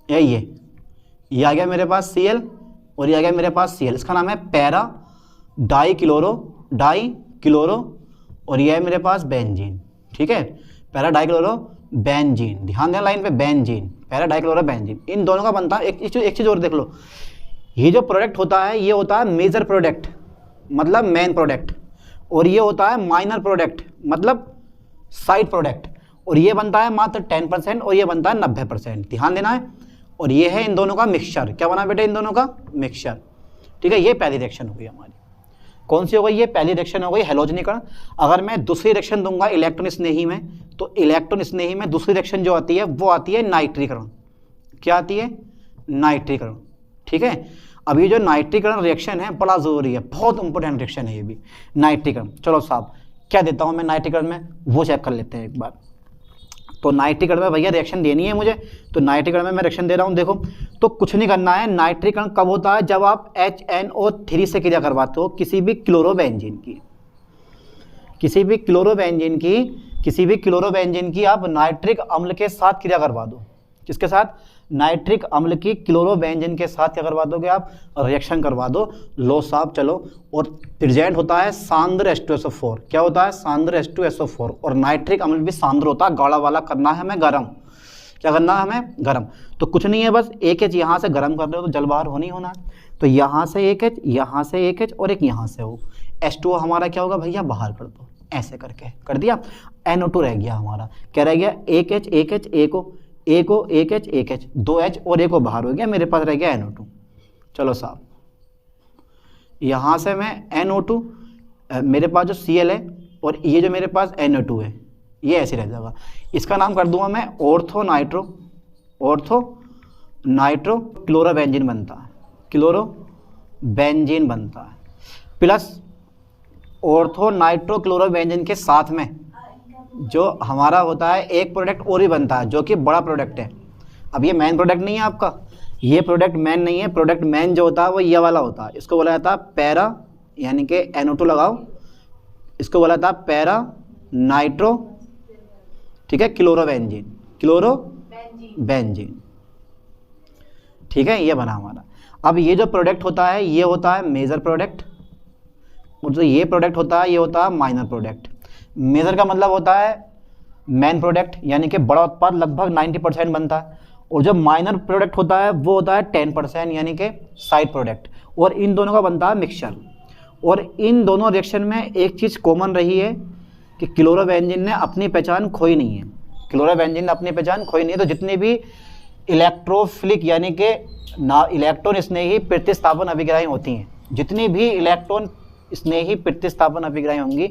ये आ गया मेरे पास Cl, और ये आ गया मेरे पास Cl, इसका नाम है पैरा डाइक्लोरो, और ये है मेरे पास बेंजीन। ठीक है, पैरा डाइक्लोरो बेंजीन, ध्यान देना लाइन पे, बेंजीन, पैरा डाइक्लोरो बेंजीन, इन दोनों का बनता है। एक चीज़ और देख लो, ये जो प्रोडक्ट होता है ये होता है मेजर प्रोडक्ट, मतलब मेन प्रोडक्ट, और ये होता है माइनर प्रोडक्ट, मतलब साइड प्रोडक्ट, और ये बनता है मात्र 10% और ये बनता है 90%, ध्यान देना है। और ये है इन दोनों का मिक्सचर, क्या बना बेटे, इन दोनों का मिक्सचर। ठीक है, ये पहली रिएक्शन हो गई हमारी, कौन सी हो गई, ये पहली रिएक्शन हो गई हैलोजनीकरण। अगर मैं दूसरी रिएक्शन दूंगा इलेक्ट्रॉन स्नेही में, तो इलेक्ट्रॉन स्नेही में दूसरी रिएक्शन जो आती है वो आती है नाइट्रीकरण। क्या आती है, नाइट्रीकरण। ठीक है, अब ये जो नाइट्रीकरण रिएक्शन है बड़ा जरूरी है, बहुत इंपॉर्टेंट रिएक्शन है ये भी, नाइट्रीकरण। चलो साहब क्या देता हूँ मैं नाइट्रीकरण में, वो चेक कर लेते हैं एक बार। तो नाइट्रीकरण में भैया रिएक्शन देनी है मुझे, तो नाइट्रीकरण में मैं रिएक्शन दे रहा हूँ। देखो तो कुछ नहीं करना है, नाइट्रीकरण कब होता है, जब आप HNO3 से क्रिया करवाते हो किसी भी क्लोरोबेंजीन की, किसी भी क्लोरोबेंजीन की आप नाइट्रिक अम्ल के साथ क्रिया करवा दो। किसके साथ, नाइट्रिक अम्ल की क्लोरोबेंजीन के साथ क्या करवा दोगे आप, रिएक्शन करवा दो। लो साहब चलो, और प्रेजेंट होता है सांद्र H2SO4, क्या होता है, सांद्र H2SO4, और नाइट्रिक अम्ल भी सांद्र होता है, गाढ़ा वाला करना है हमें गर्म, क्या करना है हमें गर्म। तो कुछ नहीं है, बस एक H यहाँ से गर्म कर रहे हो तो जल बाहर होनी होना है, तो यहाँ से एक H, यहाँ से एक H और एक यहाँ से हो, H2O हमारा क्या होगा भैया, बाहर कर दो, ऐसे करके कर दिया। NO2 रह गया हमारा, क्या रह गया, एक H एक H 2 H और एक बाहर हो गया, मेरे पास रह गया NO2। चलो साहब यहाँ से मैं NO2, मेरे पास जो Cl है और ये जो मेरे पास NO2 है ये ऐसे रह जाएगा, इसका नाम कर दूंगा मैं ऑर्थो नाइट्रो क्लोरोबेंजीन बनता है, क्लोरोबेंजीन बनता है, प्लस ऑर्थो नाइट्रो क्लोरोबेंजीन के साथ में जो हमारा होता है एक प्रोडक्ट और ही बनता है जो कि बड़ा प्रोडक्ट है। अब ये मेन प्रोडक्ट नहीं है आपका, ये प्रोडक्ट मेन नहीं है, प्रोडक्ट मेन जो होता है वो ये वाला होता है, इसको बोला जाता है पैरा, यानी कि NO2 लगाओ, इसको बोला जाता है पैरा नाइट्रो, ठीक है, क्लोरोबेंजीन, क्लोरो बेंजीन। ठीक है, ये बना हमारा। अब ये जो प्रोडक्ट होता है ये होता है मेजर प्रोडक्ट, और जो ये प्रोडक्ट होता है ये होता है माइनर प्रोडक्ट। मेजर का मतलब होता है मेन प्रोडक्ट, यानी कि बड़ा उत्पाद लगभग 90% बनता है, और जो माइनर प्रोडक्ट होता है वो होता है 10%, यानी कि साइड प्रोडक्ट, और इन दोनों का बनता है मिक्सचर। और इन दोनों रिएक्शन में एक चीज़ कॉमन रही है कि क्लोरोबेंजीन ने अपनी पहचान खोई नहीं है। क्लोरोबेंजीन ने अपनी पहचान खोई नहीं है। तो जितनी भी इलेक्ट्रोफिलिक यानी कि ना इलेक्ट्रॉन स्नेही प्रतिस्थापन अभिक्रियाएं होती हैं, जितनी भी इलेक्ट्रॉन स्नेही प्रतिस्थापन अभिक्रियाएं होंगी,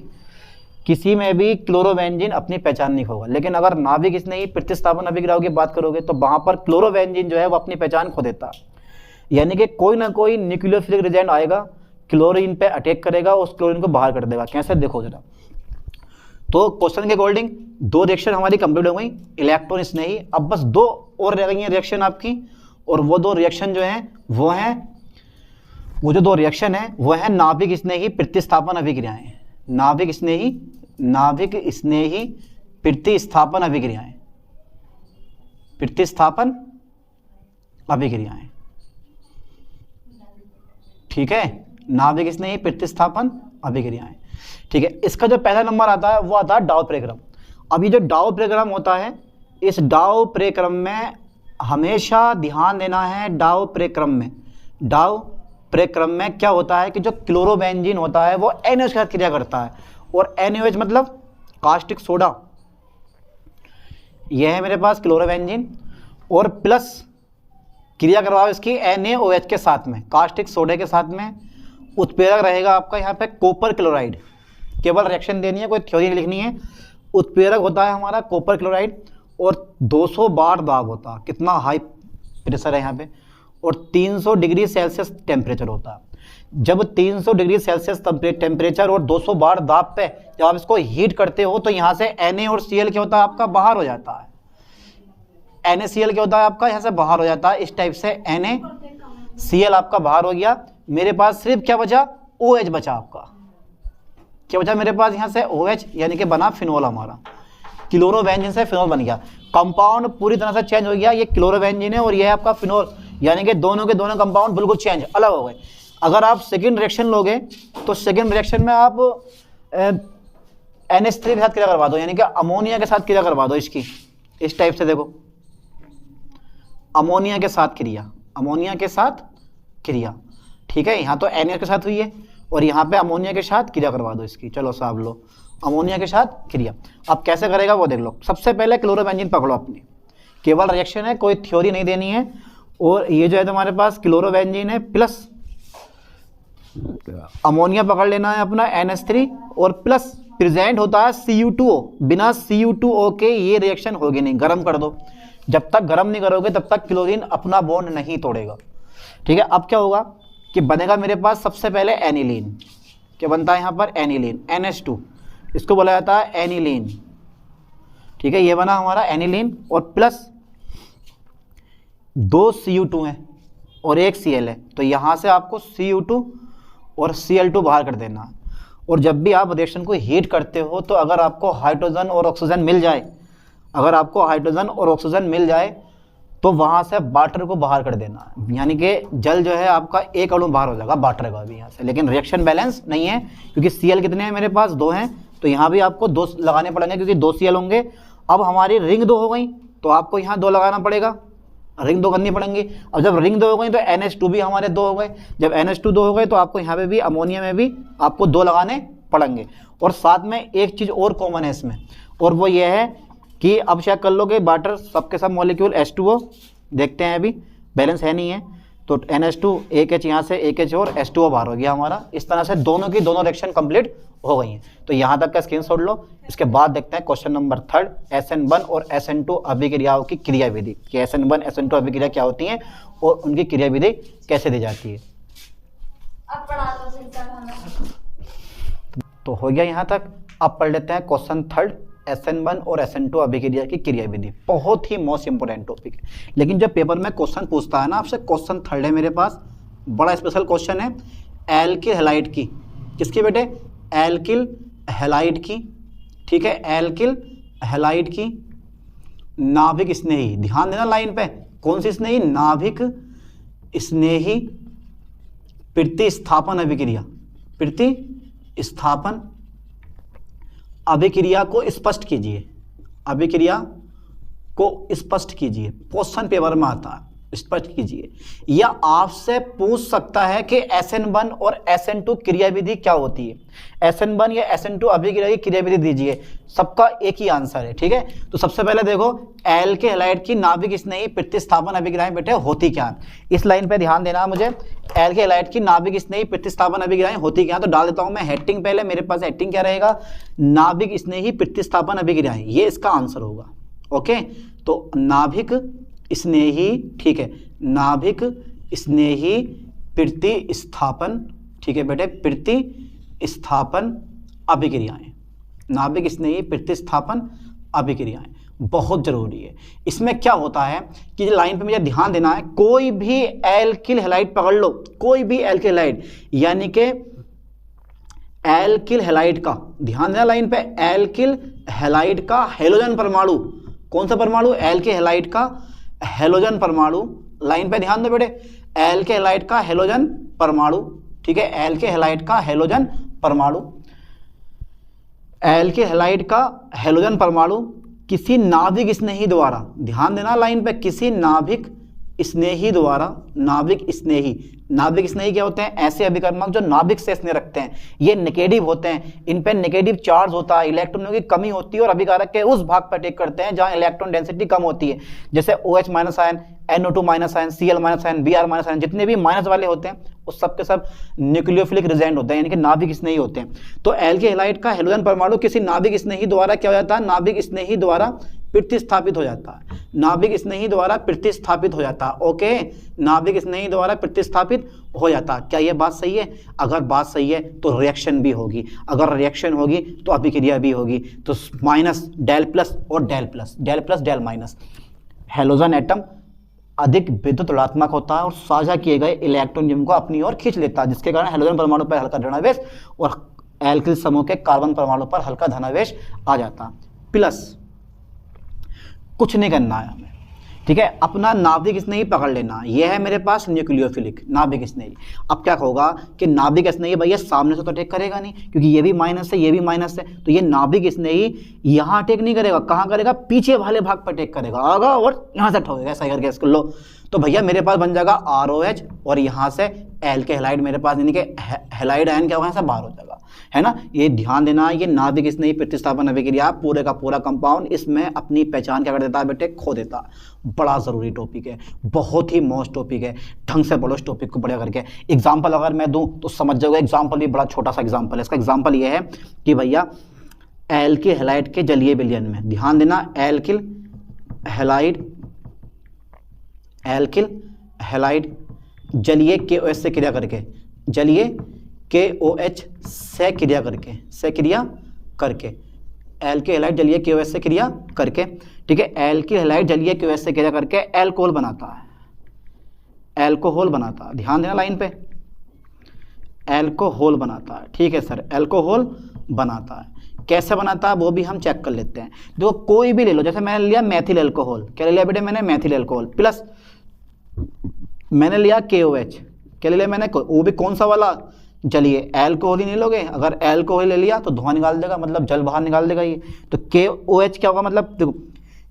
किसी में भी क्लोरोबेंजीन अपनी पहचान नहीं खोगा। लेकिन अगर नाभिक स्नेही प्रतिस्थापन अभिक्रियाओं की बात करोगे तो वहां पर क्लोरोबेंजीन जो है वो अपनी पहचान खो देता है। यानी कि कोई ना कोई न्यूक्लियोफिलिक रिएजेंट आएगा, क्लोरीन पे अटैक करेगा, उस क्लोरीन को बाहर कर देगा। कैसे, देखो जरा। तो क्वेश्चन के अकॉर्डिंग 2 रिएक्शन हमारी कंप्लीट हो गई इलेक्ट्रॉन स्नेही। अब बस 2 और रह गई हैं रिएक्शन आपकी, और वो 2 रिएक्शन जो हैं वो हैं, वो जो 2 रिएक्शन हैं वो है नाभिक स्नेही प्रतिस्थापन अभिक्रियाएं। नाभिक स्नेही प्रतिस्थापन अभिक्रियाएं, प्रतिस्थापन अभिक्रियाएं। ठीक है, नाभिक स्नेही प्रतिस्थापन अभिक्रियाएं। ठीक है, इसका जो पहला नंबर आता है वो आता है डाउ प्रक्रम। अब ये जो डाउ प्रक्रम होता है, इस डाउ प्रक्रम में हमेशा ध्यान देना है। डाउ प्रक्रम में क्या होता है कि जो क्लोरोबेंजीन होता है वो NaOH के साथ क्रिया करता है, और NaOH मतलब कास्टिक सोडा। यह है मेरे पास क्लोरोबेंजीन, और प्लस क्रिया करवाओ इसकी NaOH के साथ में, कास्टिक सोडे के साथ में। उत्प्रेरक रहेगा आपका यहाँ पे कॉपर क्लोराइड। केवल रिएक्शन देनी है, कोई थ्योरी नहीं लिखनी है। उत्प्रेरक होता है हमारा कॉपर क्लोराइड, और 200 बार दाब होता है। कितना हाई प्रेशर है यहाँ पे, और 300 डिग्री सेल्सियस टेम्परेचर होता है। जब 300 डिग्री सेल्सियस टेम्परेचर और 200 बार दाब पे जब आप इसको हीट करते हो तो यहाँ से Na और Cl क्या होता है आपका बाहर हो जाता है। NaCl क्या होता है आपका यहाँ से बाहर हो जाता है। इस टाइप से NaCl आपका बाहर हो गया। मेरे पास सिर्फ क्या बचा, OH बचा आपका। क्या बचा मेरे पास यहाँ से OH, यानी कि बना फिनोल हमारा। क्लोरोबेंजीन से फिनोल बन गया। कंपाउंड पूरी तरह से चेंज हो गया। ये क्लोरोबेंजीन है और ये है आपका फिनोल, यानी कि दोनों के दोनों कंपाउंड बिल्कुल चेंज, अलग हो गए। अगर आप सेकंड रिएक्शन लोगे तो सेकंड रिएक्शन में आप NH3 के साथ क्रिया करवा दो, यानी कि अमोनिया के साथ क्रिया करवा दो इसकी। इस टाइप से देखो, अमोनिया के साथ क्रिया, अमोनिया के साथ क्रिया। ठीक है, यहाँ तो NH के साथ हुई है और यहाँ पे अमोनिया के साथ क्रिया करवा दो इसकी। चलो साहब लो, अमोनिया के साथ क्रिया। अब कैसे करेगा वो देख लो। सबसे पहले क्लोरोबेंजीन पकड़ो अपनी, केवल रिएक्शन है, कोई थ्योरी नहीं देनी है। और ये जो है तुम्हारे पास क्लोरोबेंजीन है प्लस अमोनिया पकड़ लेना है अपना NH3, और प्लस प्रेजेंट होता है Cu2O। बिना Cu2O के ये रिएक्शन होगी नहीं। गर्म कर दो, जब तक गर्म नहीं करोगे तब तक क्लोरीन अपना बॉन्ड नहीं तोड़ेगा। ठीक है, अब क्या होगा कि बनेगा मेरे पास सबसे पहले एनिलीन। क्या बनता है यहाँ पर, एनिलीन, NH2, इसको बोला जाता है एनिलीन। ठीक है, ये बना हमारा एनिलीन, और प्लस 2 Cu2 हैं और 1 Cl है, तो यहाँ से आपको Cu2 और Cl2 बाहर कर देना है। और जब भी आप रिएक्शन को हीट करते हो तो अगर आपको हाइड्रोजन और ऑक्सीजन मिल जाए, अगर आपको हाइड्रोजन और ऑक्सीजन मिल जाए तो वहाँ से वाटर को बाहर कर देना है, यानी कि जल जो है आपका एक अणु बाहर हो जाएगा वाटर का भी यहाँ से। लेकिन रिएक्शन बैलेंस नहीं है, क्योंकि Cl कितने हैं मेरे पास, 2 हैं, तो यहाँ भी आपको 2 लगाने पड़ेंगे, क्योंकि 2 Cl होंगे। अब हमारी रिंग 2 हो गई तो आपको यहाँ 2 लगाना पड़ेगा, रिंग 2 करनी पड़ेंगी। अब जब रिंग 2 हो गई तो NH2 भी हमारे 2 हो गए। जब NH2 2 हो गए तो आपको यहाँ पे भी अमोनिया में भी आपको 2 लगाने पड़ेंगे। और साथ में एक चीज़ और कॉमन है इसमें, और वो ये है कि अब चेक कर लो कि वाटर सबके सब मॉलिक्यूल H2O, देखते हैं अभी बैलेंस है नहीं है, तो NH2 एक H यहाँ से एक H और H2O बाहर हो गया हमारा। इस तरह से दोनों की दोनों रिएक्शन कंप्लीट हो गई हैं। तो यहाँ तक का स्क्रीनशॉट लो। इसके बाद देखते हैं क्वेश्चन नंबर 3, SN1 और SN2 अभिक्रियाओं की क्रियाविधि, कि SN1 SN2 अभिक्रिया क्या होती हैं और उनकी क्रियाविधि कैसे दी जाती है। अब पढ़ा दो सिंपल। तो हो गया यहाँ तक। अब पढ़ लेते हैं क्वेश्चन 3, SN1 और SN2 अभिक्रिया की क्रियाविधि। बहुत ही मोस्ट इंपोर्टेंट टॉपिक है, लेकिन जब पेपर में क्वेश्चन पूछता है ना आपसे, क्वेश्चन 3 है मेरे पास, बड़ा स्पेशल क्वेश्चन है एल्किल हैलाइड की। किसकी बेटे, एल्किल हैलाइड की। ठीक है, एल्किल हैलाइड की। नाभिक स्नेही, ध्यान देना लाइन पे, कौन सी स्नेही, नाभिक स्नेही प्रतिस्थापन अभिक्रिया, प्रतिस्थापन अभिक्रिया को स्पष्ट कीजिए, अभिक्रिया को स्पष्ट कीजिए, क्वेश्चन पेपर में आता है, स्पष्ट कीजिए। या आपसे पूछ सकता है कि SN1 और SN2 क्रियाविधि क्या होती है, SN1 या SN2 अभिक्रिया की क्रियाविधि दीजिए, सबका एक ही आंसर है, ठीक है। तो सबसे पहले देखो एल्के हैलाइड की नाभिक स्नेही प्रतिस्थापन अभिक्रियाएं बेटे होती क्या है, इस लाइन पे ध्यान देना मुझे, एल्के हैलाइड की नाभिक स्नेही प्रतिस्थापन अभिक्रियाएं होती क्या है। तो डाल देता हूं मैं हेडिंग, पहले मेरे पास हेडिंग क्या रहेगा, नाभिक स्नेही प्रतिस्थापन अभिक्रियाएं, ये इसका आंसर होगा। ओके, तो नाभिक स्नेही, ठीक है, नाभिक स्नेही प्रतिस्थापन, ठीक है बेटे, प्रतिस्थापन अभिक्रियाएं, नाभिक स्नेही प्रतिस्थापन अभिक्रियाएं बहुत जरूरी है। इसमें क्या होता है कि लाइन पे मुझे ध्यान देना है, कोई भी एल्किल हैलाइड पकड़ लो, कोई भी एल्किल हैलाइड, यानी कि एल्किल हैलाइड का, ध्यान देना लाइन पे, एल्किल हैलाइड का हेलोजन परमाणु, कौन सा परमाणु, एल्किल हैलाइड का हेलोजन परमाणु, लाइन पे ध्यान दो बेटे, एल्किल हैलाइड का हेलोजन परमाणु, ठीक है, एल्किल हैलाइड का हेलोजन परमाणु, एल्किल हैलाइड का हेलोजन परमाणु किसी नाभिक स्नेही द्वारा, ध्यान देना लाइन पे, किसी नाभिक स्नेही द्वारा, नाभिक स्नेही, नाभिक स्नेही क्या होते हैं, ऐसे अभिकर्मक जो नाभिक से स्नेह रखते हैं, ये नेगेटिव होते हैं, इन पे नेगेटिव चार्ज होता है, इलेक्ट्रॉनों की कमी होती है और अभिकारक के उस भाग पर अटैक करते हैं जहां इलेक्ट्रॉन डेंसिटी कम होती है, जैसे OH minus ion, NO2 minus ion, Cl minus ion, Br minus ion, जितने भी माइनस वाले होते हैं उस सब के सब न्यूक्लियोफिलिक रिजेंट होते हैं, यानी कि नाभिक स्नेही होते हैं। तो एल्किल हैलाइड का हेलोजन परमाणु किसी नाभिक स्नेही द्वारा क्या हो जाता है, नाभिक स्नेही द्वारा प्रतिस्थापित हो जाता है, नाभिक स्नेही द्वारा प्रतिस्थापित हो जाता है। ओके, नाभिक स्नेही द्वारा प्रतिस्थापित हो जाता है। क्या यह बात सही है? अगर बात सही है तो रिएक्शन भी होगी, अगर रिएक्शन होगी तो अभिक्रिया भी होगी। तो माइनस डेल प्लस और del plus, del plus del minus, halogen atom अधिक विद्युत ऋणात्मक होता है और साझा किए गए इलेक्ट्रॉन जिनको अपनी ओर खींच लेता है, जिसके कारण हेलोजन परमाणु पर हल्का ऋणावेश और एल्किल समूह के कार्बन परमाणु पर हल्का धनावेश आ जाता। प्लस कुछ नहीं करना है हमें, ठीक है, अपना नाभिक स्नेही पकड़ लेना। यह है मेरे पास न्यूक्लियोफिलिक नाभिक स्नेही। अब क्या होगा कि नाभिक स्नेही भैया सामने से तो अटैक करेगा नहीं, क्योंकि ये भी माइनस है, ये भी माइनस है, तो ये नाभिक स्नेही यहाँ अटैक नहीं करेगा, कहाँ करेगा, पीछे वाले भाग पर अटैक करेगा, आगा और यहाँ से ठोकेगा, ऐसा करके इसको लो। तो भैया मेरे पास बन जाएगा ROH और यहाँ से एल्किल हैलाइड मेरे पास, यानी कि हैलाइड आयन क्या होगा, यहाँ से बाहर हो जाएगा, है ना। ये ध्यान देना, ये नाभिक स्नेही प्रतिस्थापन अभिक्रिया पूरे का पूरा कंपाउंड इसमें अपनी पहचान क्या कर देता है बेटे, खो देता है। बड़ा ज़रूरी टॉपिक है, बहुत ही मोस्ट टॉपिक है, ढंग से पढ़ो इस टॉपिक को बढ़िया करके। एग्जाम्पल अगर मैं दूँ तो समझ जाओगे, एग्जाम्पल भी बड़ा छोटा सा एग्जाम्पल है। इसका एग्जाम्पल ये है कि भैया एल्किल हैलाइड के जलीय विलयन में, ध्यान देना, एल्किल हैलाइड, एल्किल हैलाइड जलीय KOH से क्रिया करके, जलीय KOH से क्रिया करके, से क्रिया करके, एल्किल हैलाइड जलीय KOH से क्रिया करके, ठीक है, एल्किल हैलाइड जलीय KOH से क्रिया करके एल्कोहल बनाता है, एल्कोहल बनाता है, ध्यान देना लाइन पे, एल्कोहल बनाता है, ठीक है सर, एल्कोहल बनाता है। कैसे बनाता है वो भी हम चेक कर लेते हैं। देखो कोई भी ले लो, जैसे मैंने लिया मैथिल एल्कोहल, क्या ले लिया बेटे मैंने, मैथिल एल्कोहल, प्लस मैंने लिया KOH, क्या ले लिया मैंने, वो भी कौन सा वाला, जलीय, एल्कोहल ही नहीं लोगे, अगर एल्कोहल ले लिया तो धुआं निकाल देगा, मतलब जल बाहर निकाल देगा ये। तो KOH क्या होगा, मतलब देखो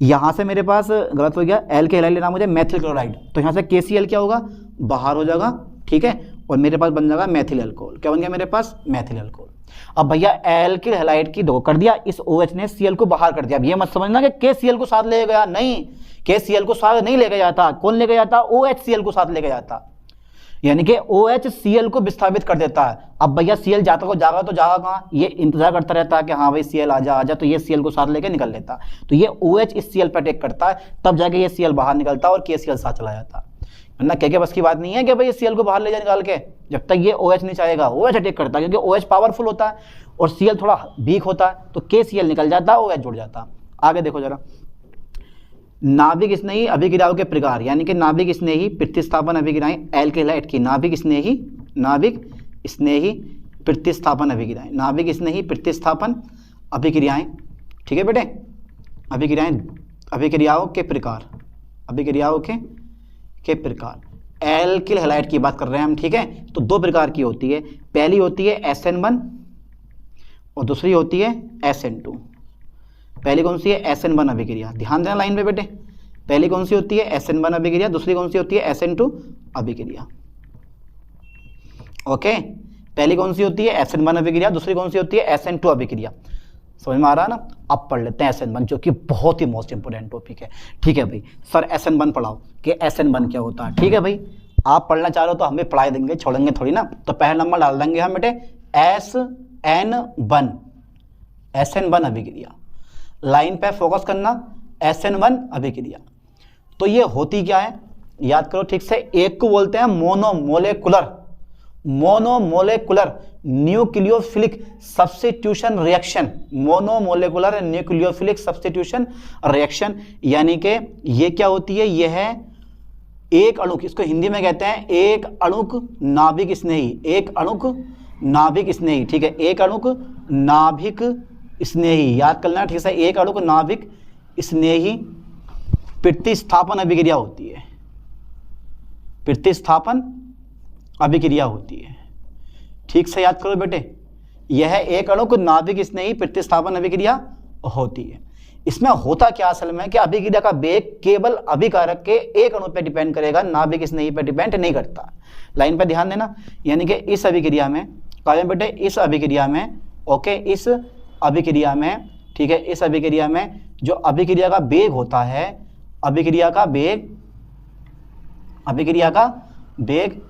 यहाँ से मेरे पास गलत हो गया, एल्किल हैलाइड लेना मुझे मैथिल क्लोराइड, तो यहाँ से KCl क्या होगा, बाहर हो जाएगा, ठीक है, और मेरे पास बन जाएगा मैथिल एल्कोहल। क्या बन गया मेरे पास, मैथिल एल्कोहल। अब भैया एल्किल हैलाइड की दो कर दिया, इस OH ने Cl को बाहर कर दिया। अब ये मत समझना कि KCl को साथ ले गया, नहीं, KCl को साथ नहीं लेके जाता, कौन लेके जाता, OHCl को साथ लेके जाता, यानी कि OH Cl को विस्थापित कर देता है। अब भैया Cl जाता को जागा तो जागा कहाँ, ये इंतजार करता रहता है कि हाँ भाई Cl आ जा, तो ये Cl को साथ लेके निकल लेता, तो ये OH इस Cl पर अटैक करता है, तब जाके ये Cl बाहर निकलता है और KCl साथ चला जाता है। वरना क्या बस की बात नहीं है कि भाई Cl को बाहर ले जा निकाल के, जब तक ये OH नहीं चाहेगा, OH अटैक करता है, क्योंकि OH पावरफुल होता है और Cl थोड़ा वीक होता है, तो KCl निकल जाता है, OH जुड़ जाता है। आगे देखो जरा, नाभिक स्नेही अभिक्रियाओं के प्रकार, यानी कि नाभिक स्नेही प्रतिस्थापन अभिक्रियाएं, एल्किल हैलाइड की नाभिक स्नेही प्रतिस्थापन अभिक्रियाएं, नाभिक स्नेही प्रतिस्थापन अभिक्रियाएं, ठीक है बेटे, अभिक्रियाएं अभिक्रियाओं के प्रकार, अभिक्रियाओं के प्रकार। एल्किल हैलाइड की बात कर रहे हैं हम, ठीक है। तो दो प्रकार की होती है, पहली होती है SN1 और दूसरी होती है SN2। पहली कौन सी है? SN1 अभिक्रिया। ध्यान देना लाइन पे बेटे, पहली कौन सी होती है? SN1 अभिक्रिया, दूसरी कौन सी होती है? SN2 अभिक्रिया। ओके, पहली कौन सी होती है? SN1 अभिक्रिया, दूसरी कौन सी होती है? SN2 अभिक्रिया। समझ में आ रहा है ना? अब पढ़ लेते हैं SN1, जो कि बहुत ही मोस्ट इंपोर्टेंट टॉपिक है, ठीक है भाई। सर SN1 पढ़ाओ कि SN1 क्या होता है, ठीक है भाई। आप पढ़ना चाह रहे हो तो हम भी पढ़ाई देंगे, छोड़ेंगे थोड़ी ना। तो पहला नंबर डाल देंगे हम बेटे SN1, SN1 अभिक्रिया। लाइन पे फोकस करना, SN1 अभिक्रिया। तो ये होती क्या है, याद करो ठीक से। एक को बोलते हैं monomolecular, monomolecular nucleophilic substitution reaction, monomolecular nucleophilic substitution reaction. यानी कि ये क्या होती है? यह है एक अणुक, इसको हिंदी में कहते हैं एक अणुक नाभिक स्नेही, एक अणुक नाभिक स्नेही, ठीक है। एक अणुक नाभिक स्नेही, याद कर लेना ठीक से। एक अणुक नाभिक स्नेही प्रतिस्थापन अभिक्रिया होती है, प्रतिस्थापन अभिक्रिया होती है, ठीक से याद करो बेटे। यह एक अणुक नाभिक स्नेही प्रतिस्थापन अभिक्रिया होती है। इसमें होता क्या असल में कि अभिक्रिया का वेग केवल अभिकारक के एक अणु पर डिपेंड करेगा, नाभिक स्नेही पर डिपेंड नहीं करता। लाइन पर ध्यान देना। यानी कि इस अभिक्रिया में, कहा बेटे इस अभिक्रिया में, ओके, इस अभिक्रिया में, ठीक है, इस अभिक्रिया में जो अभिक्रिया का वेग होता है, अभिक्रिया का वेग, अभिक्रिया का वेग,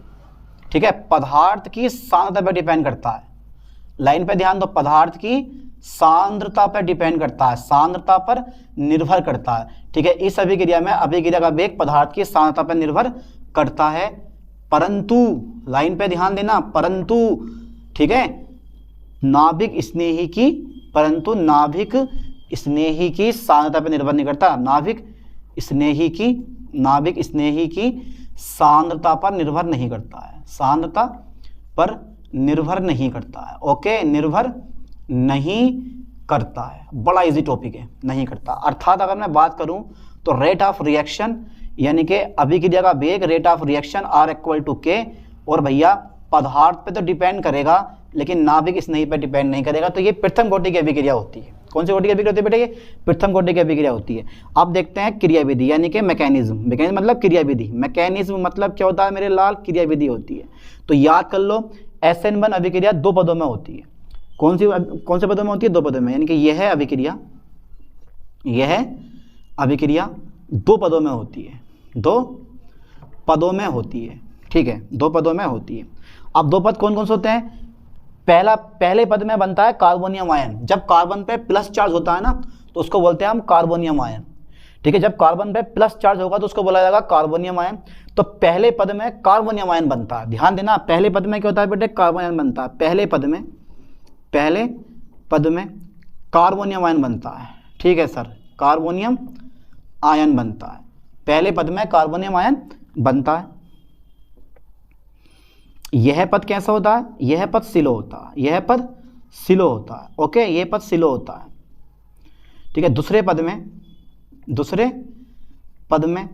ठीक है, पदार्थ की सांद्रता पर डिपेंड करता है। लाइन पे ध्यान दो, पदार्थ की सांद्रता पर डिपेंड करता है, सांद्रता पर निर्भर करता है, ठीक है। इस अभिक्रिया में अभिक्रिया का वेग पदार्थ की सांद्रता पर निर्भर करता है, परंतु लाइन पे ध्यान देना, परंतु, ठीक है, नाभिक स्नेही की, परंतु नाभिक स्नेही की सांद्रता पर निर्भर नहीं करता। नाभिक स्नेही की, नाभिक स्नेही की सांद्रता पर निर्भर नहीं करता है, सांद्रता पर निर्भर नहीं करता है, ओके, निर्भर नहीं करता है। बड़ा इजी टॉपिक है, नहीं करता। अर्थात अगर मैं बात करूं तो रेट ऑफ रिएक्शन, यानी कि अभिक्रिया का वेग, rate of reaction R = K, और भैया पदार्थ पे तो डिपेंड करेगा लेकिन नाभिक स्नेही पे डिपेंड नहीं करेगा। तो ये प्रथम कोटि की अभिक्रिया होती है। कौन सी कोटि की अभिक्रिया होती है बेटे? ये प्रथम कोटि की अभिक्रिया होती है। अब देखते हैं क्रियाविधि, यानी कि मैकेनिज्म। मैकेनिज्म मतलब क्रियाविधि, मैकेनिज्म मतलब क्या होता है मेरे लाल? क्रियाविधि होती है। तो याद कर लो, SN1 अभिक्रिया दो पदों में होती है। कौन से पदों में होती है? दो पदों में। यानी कि यह अभिक्रिया, यह अभिक्रिया दो पदों में होती है, दो पदों में होती है, ठीक है, दो पदों में होती है। अब दो पद कौन कौन से होते हैं? पहले पद में बनता है कार्बोनियम आयन। जब कार्बन पे प्लस चार्ज होता है ना तो उसको बोलते हैं हम कार्बोनियम आयन, ठीक है। जब कार्बन पे प्लस चार्ज होगा तो उसको बोला जाएगा कार्बोनियम आयन। तो पहले पद में कार्बोनियम आयन बनता है। ध्यान देना, पहले पद में क्या होता है बेटे? कार्बोनियम आयन बनता है। पहले पद में, पहले पद में कार्बोनियम आयन बनता है, ठीक है सर, कार्बोनियम आयन बनता है। पहले पद में कार्बोनियम आयन बनता है। यह पद कैसा होता है? यह पद सिलो होता है, यह पद सिलो होता है, ओके, यह पद सिलो होता है, ठीक है। दूसरे पद में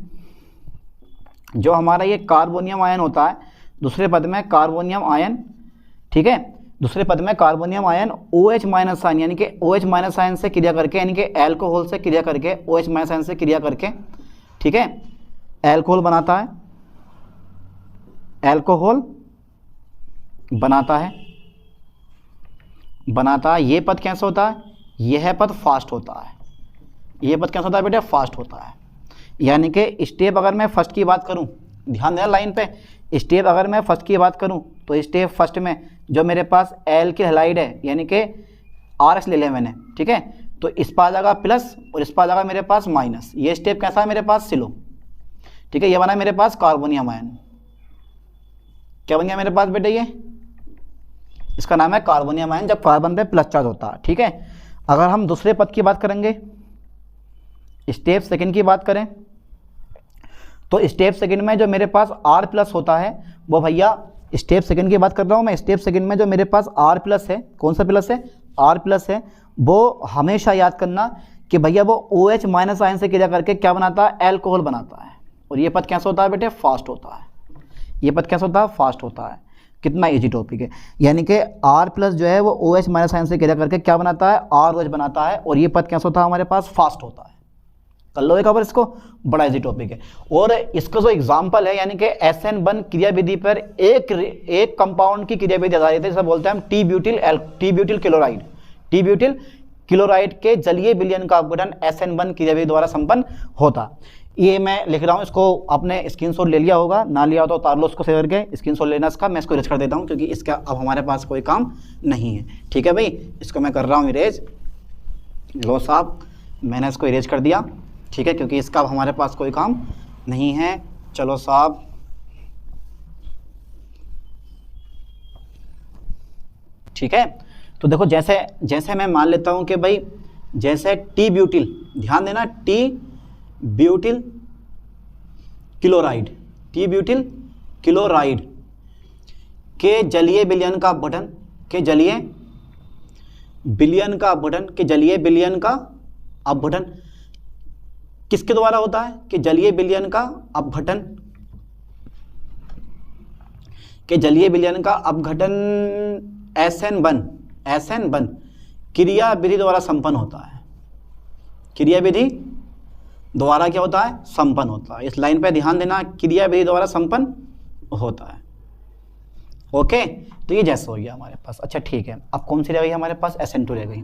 जो हमारा ये कार्बोनियम आयन होता है, दूसरे पद में कार्बोनियम आयन, ठीक है, दूसरे पद में कार्बोनियम आयन OH- आयन, यानी कि OH- आयन से क्रिया करके, यानी कि एल्कोहल से क्रिया करके, OH- आयन से क्रिया करके, ठीक है, एल्कोहल बनाता है, एल्कोहल बनाता है। ये पद कैसा होता है? यह पद फास्ट होता है। यह पद कैसा होता है बेटा? फास्ट होता है। यानी कि स्टेप अगर मैं फर्स्ट की बात करूं, ध्यान देना लाइन पे, स्टेप अगर मैं फर्स्ट की बात करूं तो स्टेप फर्स्ट में जो मेरे पास एल्किल हैलाइड है, यानी कि RS ले लिया मैंने, ठीक है, तो इस पर आ जाएगा प्लस और इस पर आ जाएगा मेरे पास माइनस। ये स्टेप कैसा है मेरे पास? सिलो, ठीक है। ये बना मेरे पास कार्बोनियम आयन। क्या बन गया मेरे पास बेटा? ये इसका नाम है कार्बोनियम आयन, जब कार्बन पे प्लस चार्ज होता है, ठीक है। अगर हम दूसरे पद की बात करेंगे, स्टेप सेकंड की बात करें, तो स्टेप सेकंड में जो मेरे पास R+ होता है वो भैया, स्टेप सेकंड की बात कर रहा हूँ मैं, स्टेप सेकंड में जो मेरे पास R+ है, कौन सा प्लस है? R+ है। वो हमेशा याद करना कि भैया वो OH माइनस आयन से क्रिया करके क्या बनाता है, अल्कोहल बनाता है, और ये पद कैसे होता है बेटे, फास्ट होता है। ये पद कैसे होता है, फास्ट होता है। कितना इजी टॉपिक है, यानी कि R प्लस जो है वो OH माइनस आयन से क्रिया करके क्या बनाता है, ROH बनाता है, और ये पद कैसे होता है हमारे पास, फास्ट होता है। कर लो एक बार इसको, बड़ा इजी टॉपिक है। और इसका जो एग्जांपल है, यानी कि SN1 क्रिया विधि पर एक कंपाउंड की क्रिया विधि आधारित है, जिसे बोलते हैं हम T butyl chloride. T butyl chloride के जलीय विलयन का अपघटन SN1 क्रिया विधि द्वारा संपन्न होता। ये मैं लिख रहा हूँ, इसको आपने स्क्रीनशॉट ले लिया होगा, ना लिया हो तो उतार लो उसको सेव करके, स्क्रीनशॉट लेना इसका। मैं इसको इरेज कर देता हूँ क्योंकि इसका अब हमारे पास कोई काम नहीं है। ठीक है भाई, इसको मैं कर रहा हूँ इरेज। लो साहब, मैंने इसको इरेज कर दिया। ठीक है, क्योंकि इसका अब हमारे पास कोई काम नहीं है। चलो साहब, ठीक है। तो देखो, जैसे मैं मान लेता हूं कि भाई जैसे टी ब्यूटिल, ध्यान देना, T butyl chloride, T butyl chloride के जलीय विलयन का अपघटन, के जलीय विलयन का अपघटन, के जलीय विलयन का अपघटन किसके द्वारा होता है, कि जलीय विलयन का अपघटन, के जलीय विलयन का अपघटन SN1 क्रिया विधि द्वारा संपन्न होता है। क्रिया विधि द्वारा क्या होता है, संपन्न होता है। इस लाइन पे ध्यान देना, क्रिया विधि द्वारा संपन्न होता है। ओके, तो ये जैसे हो गया हमारे पास। अच्छा ठीक है, अब कौन सी रह गई हमारे पास, SN2 रह गई।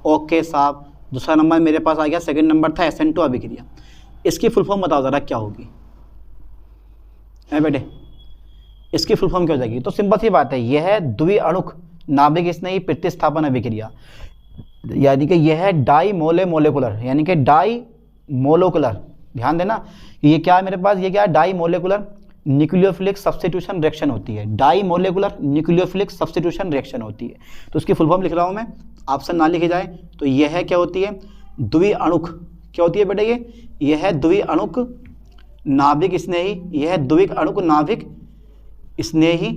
ओके साहब, दूसरा नंबर मेरे पास आ गया, सेकंड नंबर था SN2 अभिक्रिया। इसकी फुल फॉर्म बताओ ज़रा क्या होगी, है बेटे, इसकी फुल फॉर्म क्या हो जाएगी। तो सिंपल सी बात है, यह है द्विअणुक नाभिक स्नेही प्रतिस्थापन अभिक्रिया, यानी कि यह है डाई मोलेकुलर, यानी कि डाई मोलेकुलर। ध्यान देना, ये क्या है मेरे पास, ये क्या है, dimolecular nucleophilic substitution reaction होती है। Dimolecular nucleophilic substitution reaction होती है। तो उसकी फुल फॉर्म लिख रहा हूँ मैं, ऑप्शन ना लिखी जाए तो यह है क्या होती है, द्विअणुक। क्या होती है बेटा, यह है द्विअणुक नाभिक स्नेही, यह है द्विअणुक नाभिक स्नेही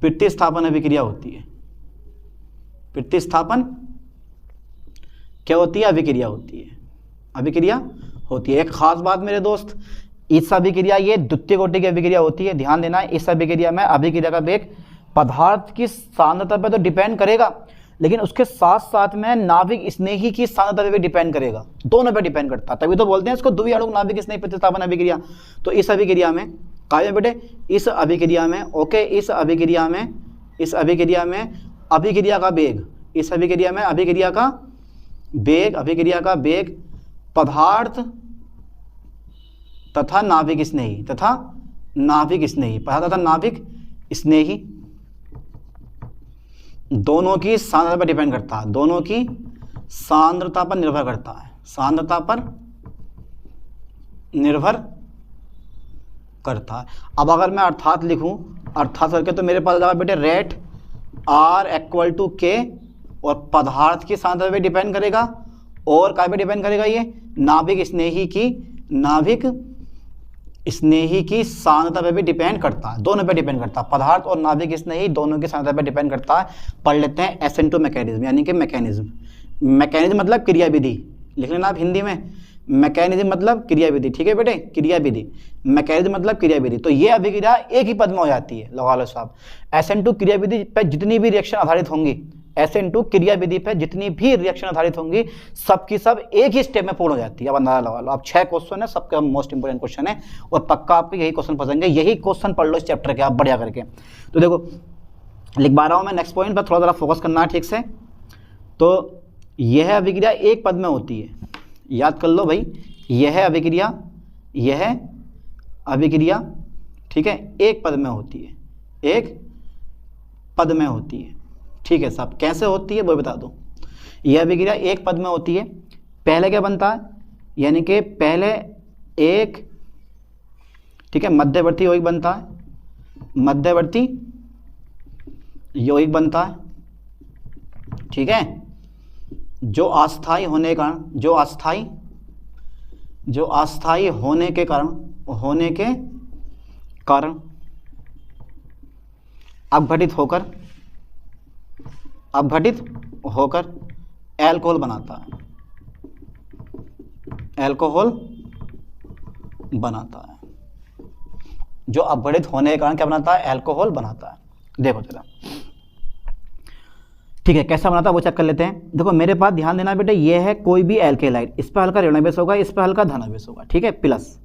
प्रतिस्थापन अभिक्रिया होती है। प्रतिस्थापन क्या होती है, अभिक्रिया होती है, अभिक्रिया होती है। एक खास बात मेरे दोस्त, इस अभिक्रिया ये द्वितीय कोटि की अभिक्रिया होती है। ध्यान देना, इस अभिक्रिया में अभिक्रिया का वेग पदार्थ की सांद्रता पर तो डिपेंड करेगा, लेकिन उसके साथ साथ में नाभिक स्नेही की सांद्रता पर भी डिपेंड करेगा, दोनों पर डिपेंड करता है। तभी तो बोलते हैं इसको द्विअणुक नाभिक स्नेही प्रतिस्थापन अभिक्रिया। तो इस अभिक्रिया में क्या बेटे, इस अभिक्रिया में, ओके, इस अभिक्रिया में अभिक्रिया का वेग, इस अभिक्रिया में अभिक्रिया का वेग पदार्थ तथा नाभिक स्नेही, पदार्थ तथा नाभिक स्नेही दोनों की सांद्रता पर डिपेंड करता है, दोनों की सांद्रता पर निर्भर करता है, सांद्रता पर निर्भर करता है। अब अगर मैं अर्थात लिखूं, अर्थात करके, तो मेरे पास बेटे रेट R = K, और पदार्थ की सांद्रता पे डिपेंड करेगा, और क्या पे डिपेंड करेगा, ये नाभिक स्नेही की सांद्रता पे भी डिपेंड करता है, दोनों पे डिपेंड करता है। पदार्थ और नाभिक स्नेही दोनों की सांद्रता पे डिपेंड करता है। पढ़ लेते हैं SN2 मैकेनिज्म, यानी कि मैकेनिज्म मतलब क्रिया विधि, लिख लेना आप हिंदी में, मैकेनिज्म मतलब क्रिया विधि। ठीक है बेटे, क्रिया विधि, मैकेनिज्म मतलब क्रिया विधि। तो ये अभिक्रिया एक ही पद में हो जाती है, लगा लो साहब। SN2 क्रिया विधि पर जितनी भी रिएक्शन आधारित होंगी, SN2 क्रिया विधि पर जितनी भी रिएक्शन आधारित होंगी, सबकी सब एक ही स्टेप में पूर्ण हो जाती है। अब अंदाजा लगा लो। अब 6 क्वेश्चन है, सबका मोस्ट इंपोर्टेंट क्वेश्चन है, और पक्का आपको यही क्वेश्चन फंसेंगे। यही क्वेश्चन पढ़ लो इस चैप्टर के आप बढ़िया करके। तो देखो, लिखवा रहा हूँ मैं नेक्स्ट पॉइंट पर, थोड़ा ज़रा फोकस करना है ठीक से। तो यह अभिक्रिया एक पद में होती है, याद कर लो भाई, यह अभिक्रिया ठीक है, एक पद में होती है, एक पद में होती है। ठीक है साहब, कैसे होती है वो बता दो। यह अभिक्रिया एक पद में होती है। पहले क्या बनता है, यानी कि पहले एक, ठीक है, मध्यवर्ती यौगिक बनता है, मध्यवर्ती यौगिक बनता है। ठीक है, जो अस्थाई होने के कारण अपघटित होकर अल्कोहल बनाता है। एल्कोहल बनाता है, जो अपघटित होने के कारण क्या बनाता है, एल्कोहल बनाता है। देखो जरा, ठीक है, कैसा बनाता है वो चेक कर लेते हैं। देखो मेरे पास ध्यान देना बेटे, ये है कोई भी एल्केलाइड, इस पर हल्का ऋण आवेश होगा, इस पर हल्का धन आवेश होगा, ठीक है, प्लस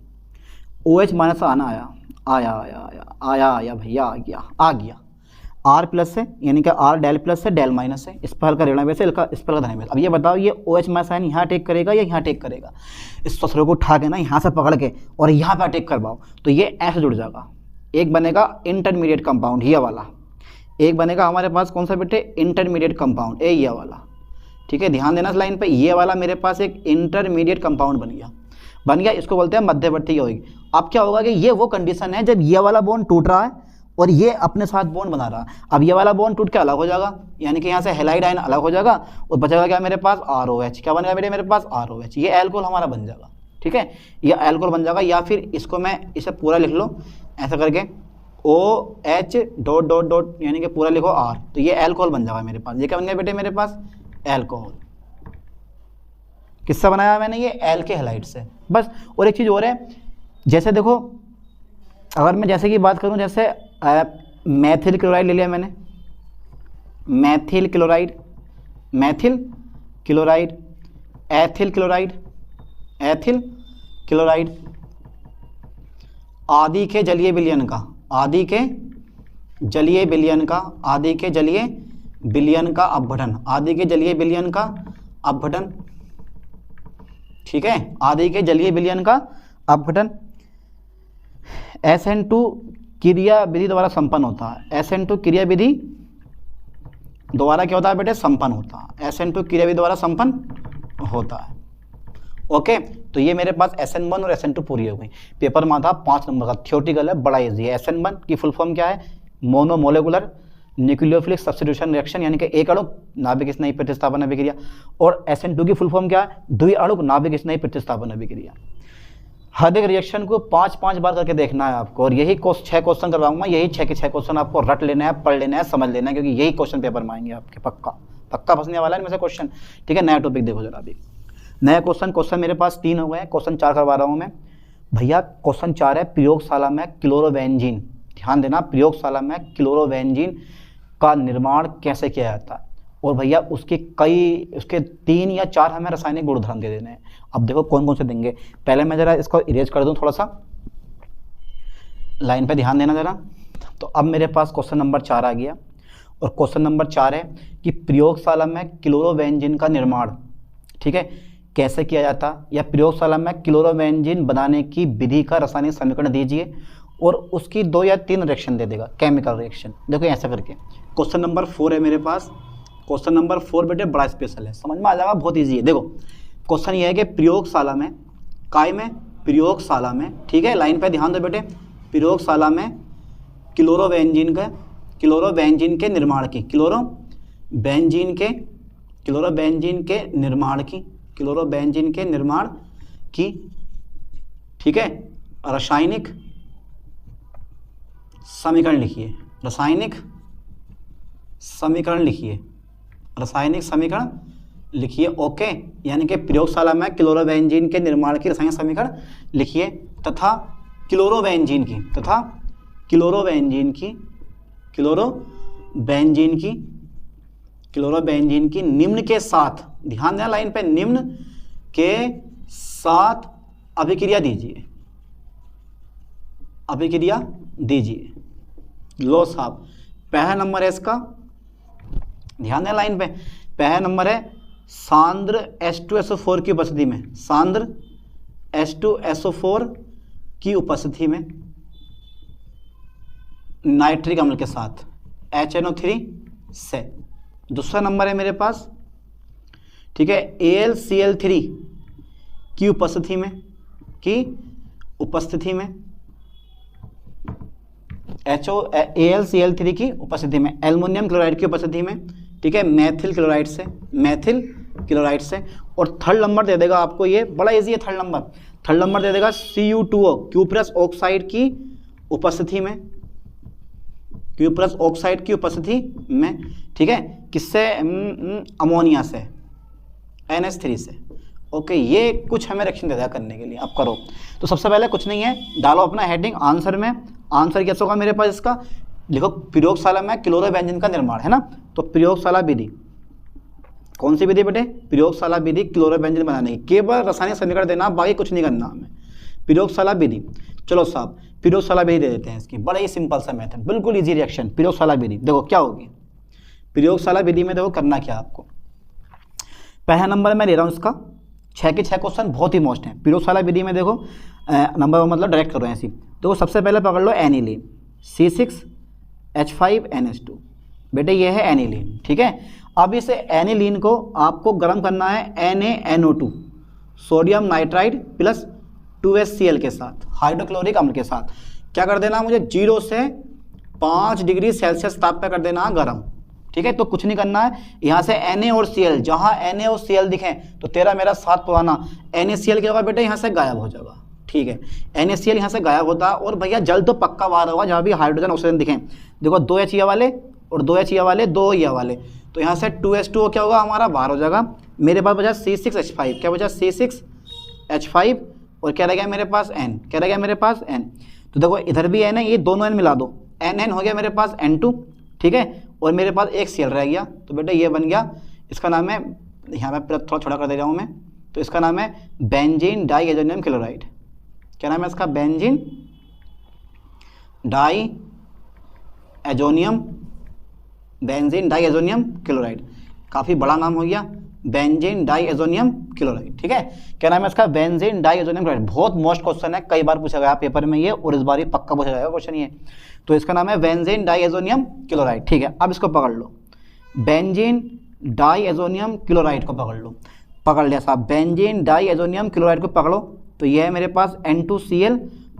OH माइनस आना आया भैया, आ गया R प्लस है, यानी कि R डेल प्लस है, डेल माइनस है, इस पर हल्का ऋण आवेश है, इस पर हल्का धन आवेश। अब ये बताओ ये OH माइनस आयन यहाँ अटैक करेगा या यहाँ अटैक करेगा? इस ससुरे को उठा के ना यहाँ से पकड़ के और यहाँ पे अटैक करवाओ तो ये ऐसे जुड़ जाएगा। एक बनेगा इंटरमीडिएट कंपाउंड ये वाला, एक बनेगा हमारे पास कौन सा बेटे, इंटरमीडिएट कंपाउंड ये वाला, ठीक है, ध्यान देना इस लाइन पे, ये वाला मेरे पास एक इंटरमीडिएट कंपाउंड बन गया, इसको बोलते हैं मध्यवर्ती यौगिक। अब क्या होगा कि ये वो कंडीशन है जब ये वाला बॉन्ड टूट रहा है और ये अपने साथ बॉन्ड बना रहा है। अब ये वाला बॉन्ड टूट के अलग हो जाएगा, यानी कि यहाँ से हेलाइड आयन अलग हो जाएगा और बचेगा क्या मेरे पास, ROH। क्या बनेगा बेटे मेरे पास, ROH, ये एल्कोहल हमारा बन जाएगा, ठीक है, ये एल्कोहल बन जाएगा। या फिर इसको मैं इसे पूरा लिख लो ऐसा करके, OH डॉट डॉट डॉट, यानी कि पूरा लिखो R, तो ये एल्कोहल बन जाएगा मेरे पास। ये क्या बन गया बेटे मेरे पास, एल्कोहल। किससे बनाया मैंने, ये एल्के हैलाइड से, बस। और एक चीज़ और है, जैसे देखो अगर मैं जैसे की बात करूं, जैसे मैथिल क्लोराइड ले लिया मैंने, मैथिल क्लोराइड, एथिल क्लोराइड, आदि के जलीय विलयन का, आदि के जलीय विलयन का अपघटन, आदि के जलीय विलयन का अपघटन, ठीक है, आदि के जलीय विलयन का अपघटन SN2 क्रिया विधि द्वारा संपन्न होता है। SN2 क्रिया विधि द्वारा क्या होता है बेटे, संपन्न होता है। SN2 क्रिया विधि द्वारा संपन्न होता है। ओके, तो ये मेरे पास SN1 और SN2 पूरी हो गई। पेपर में था 5 नंबर का, थ्योरेटिकल है, बड़ा इजी है। SN1 की फुल फॉर्म क्या है, मोनोमोलेकुलर न्यूक्लियोफिलिक सब्स्टिट्यूशन रिएक्शन, यानी कि एक अणु नाभिक स्नेही प्रतिस्थापन अभिक्रिया। और SN2 की फुल फॉर्म क्या है, द्विअणुक नाभिक स्नेही प्रतिस्थापन अभिक्रिया। हर एक रिएक्शन को 5-5 बार करके देखना है आपको, और यही 6 क्वेश्चन करवाऊंगा, यही 6 के 6 क्वेश्चन आपको रट लेना है, पढ़ लेना है, समझ लेना है, क्योंकि यही क्वेश्चन पेपर में आएंगे आपके, पक्का फंसने वाला है इनमें से क्वेश्चन, ठीक है। नया टॉपिक देखो जरा, अभी नया क्वेश्चन मेरे पास 3 हो गए हैं, क्वेश्चन 4 करवा रहा हूँ मैं भैया। क्वेश्चन 4 है, प्रयोगशाला में क्लोरोबेंजीन, ध्यान देना, प्रयोगशाला में क्लोरोबेंजीन का निर्माण कैसे किया जाता है। और भैया उसके 3 या 4 हमें रासायनिक गुणधर्म दे देने हैं। अब देखो कौन कौन से देंगे, पहले मैं जरा इसको इरेज कर दूं, थोड़ा सा लाइन पे ध्यान देना जरा। तो अब मेरे पास क्वेश्चन नंबर 4 आ गया, और क्वेश्चन नंबर 4 है कि प्रयोगशाला में क्लोरोबेंजीन का निर्माण, ठीक है, कैसे किया जाता, या प्रयोगशाला में क्लोरोबेंजीन बनाने की विधि का रासायनिक समीकरण दीजिए, और उसकी 2 या 3 रिएक्शन दे देगा, केमिकल रिएक्शन। देखो ऐसा करके क्वेश्चन नंबर 4 है मेरे पास। क्वेश्चन नंबर 4 बेटे बड़ा स्पेशल है, समझ में आ जाएगा, बहुत इजी है। देखो क्वेश्चन ये है कि प्रयोगशाला में, काय में, प्रयोगशाला में, ठीक है, लाइन पे ध्यान दो बेटे, प्रयोगशाला में क्लोरोबेंजीन के निर्माण की, क्लोरोबेंजीन के निर्माण की, ठीक है, रासायनिक समीकरण लिखिए, रासायनिक समीकरण लिखिए। ओके, यानी कि प्रयोगशाला में क्लोरोबेंजीन के निर्माण की रासायनिक समीकरण लिखिए, तथा क्लोरोबेंजीन की निम्न के साथ, ध्यान देना लाइन पे, निम्न के साथ अभिक्रिया दीजिए। लो साहब, पहला नंबर है इसका, ध्यान देना लाइन पे, पहला नंबर है सांद्र H2SO4 की उपस्थिति में, सांद्र H2SO4 की उपस्थिति में नाइट्रिक अम्ल के साथ HNO3 से। दूसरा नंबर है मेरे पास, ठीक है, AlCl3 की उपस्थिति में AlCl3 की उपस्थिति में, एल्युमिनियम क्लोराइड की उपस्थिति में, ठीक है, मैथिल क्लोराइड से। और थर्ड नंबर दे देगा आपको, ये बड़ा इजी है, थर्ड नंबर दे देगा Cu2O, क्यूप्रस ऑक्साइड की उपस्थिति में, ठीक है, किससे, अमोनिया से, NH3 से। ओके, ये कुछ हमें रिएक्शन दे दिया करने के लिए, अब करो। तो सबसे पहले कुछ नहीं है, डालो अपना हेडिंग आंसर में। आंसर कैसे होगा मेरे पास इसका, लिखो प्रयोगशाला में क्लोरोबेंजीन का निर्माण, है ना। तो प्रयोगशाला विधि, कौन सी विधि बेटे, प्रयोगशाला विधि क्लोरोबेंजीन बनाने की, केवल रासायनिक समीकरण देना, बाकी कुछ नहीं करना हमें, प्रयोगशाला विधि। चलो साहब प्रयोगशाला विधि दे देते हैं इसकी, बड़ा ही सिंपल सा मेथड, बिल्कुल इजी रिएक्शन। प्रयोगशाला विधि देखो क्या होगी, प्रयोगशाला विधि में देखो करना क्या आपको, पहला नंबर मैं ले रहा हूँ इसका, 6 के 6 क्वेश्चन बहुत ही मोस्ट हैं। प्रयोगशाला विधि में देखो नंबर मतलब डायरेक्ट करो ऐसी। तो सबसे पहले पकड़ लो एनिलीन, C6H5NH2, बेटे ये है एनिलीन, ठीक है। अब इस एनिलीन को आपको गर्म करना है NaNO2 sodium nitride plus 2HCl के साथ, हाइड्रोक्लोरिक अम्ल के साथ। क्या कर देना मुझे, 0 से 5 डिग्री सेल्सियस ताप पे कर देना गर्म, ठीक है। तो कुछ नहीं करना है, यहाँ से Na और Cl, जहाँ Na और Cl दिखें तो तेरा मेरा साथ पुराना NaCl क्या होगा बेटे, यहाँ से गायब हो जाएगा, ठीक है। NaCl यहाँ से गायब होता है, और भैया जल तो पक्का बाहर होगा जहाँ भी हाइड्रोजन ऑक्सीजन दिखें। देखो 2 H वाले और 2 H वाले, 2 E वाले, तो यहाँ से 2H2O क्या होगा हमारा बाहर हो जाएगा। मेरे पास बचा C6H5, क्या बचा C6H5, और क्या रह गया मेरे पास N, क्या रह गया मेरे पास N। तो देखो इधर भी N है, ये दोनों N मिला दो, NN हो गया मेरे पास N2, ठीक है। और मेरे पास एक Cl रह गया, तो बेटा ये बन गया, इसका नाम है, यहाँ मैं थोड़ा छोटा कर दे रहा हूँ मैं, तो इसका नाम है बेंजीन डाईएजोनियम क्लोराइड। क्या नाम है इसका, बेंजीन डाईएजोनियम क्लोराइड, काफ़ी बड़ा नाम हो गया, बेंजीन डाईएजोनियम क्लोराइड, ठीक है। क्या नाम है इसका, बेंजीन डाईएजोनियम क्लोराइड। बहुत मोस्ट क्वेश्चन है, कई बार पूछा गया पेपर में ये, और इस बार ये पक्का पूछा जाएगा क्वेश्चन ये। तो इसका नाम है बेंजीन डाईएजोनियम क्लोराइड, ठीक है। अब इसको पकड़ लो, बेंजीन डाईएजोनियम क्लोराइड को पकड़ लो, पकड़ लिया साहब, बेंजीन डाईएजोनियम क्लोराइड को पकड़ो। तो यह है मेरे पास N2Cl,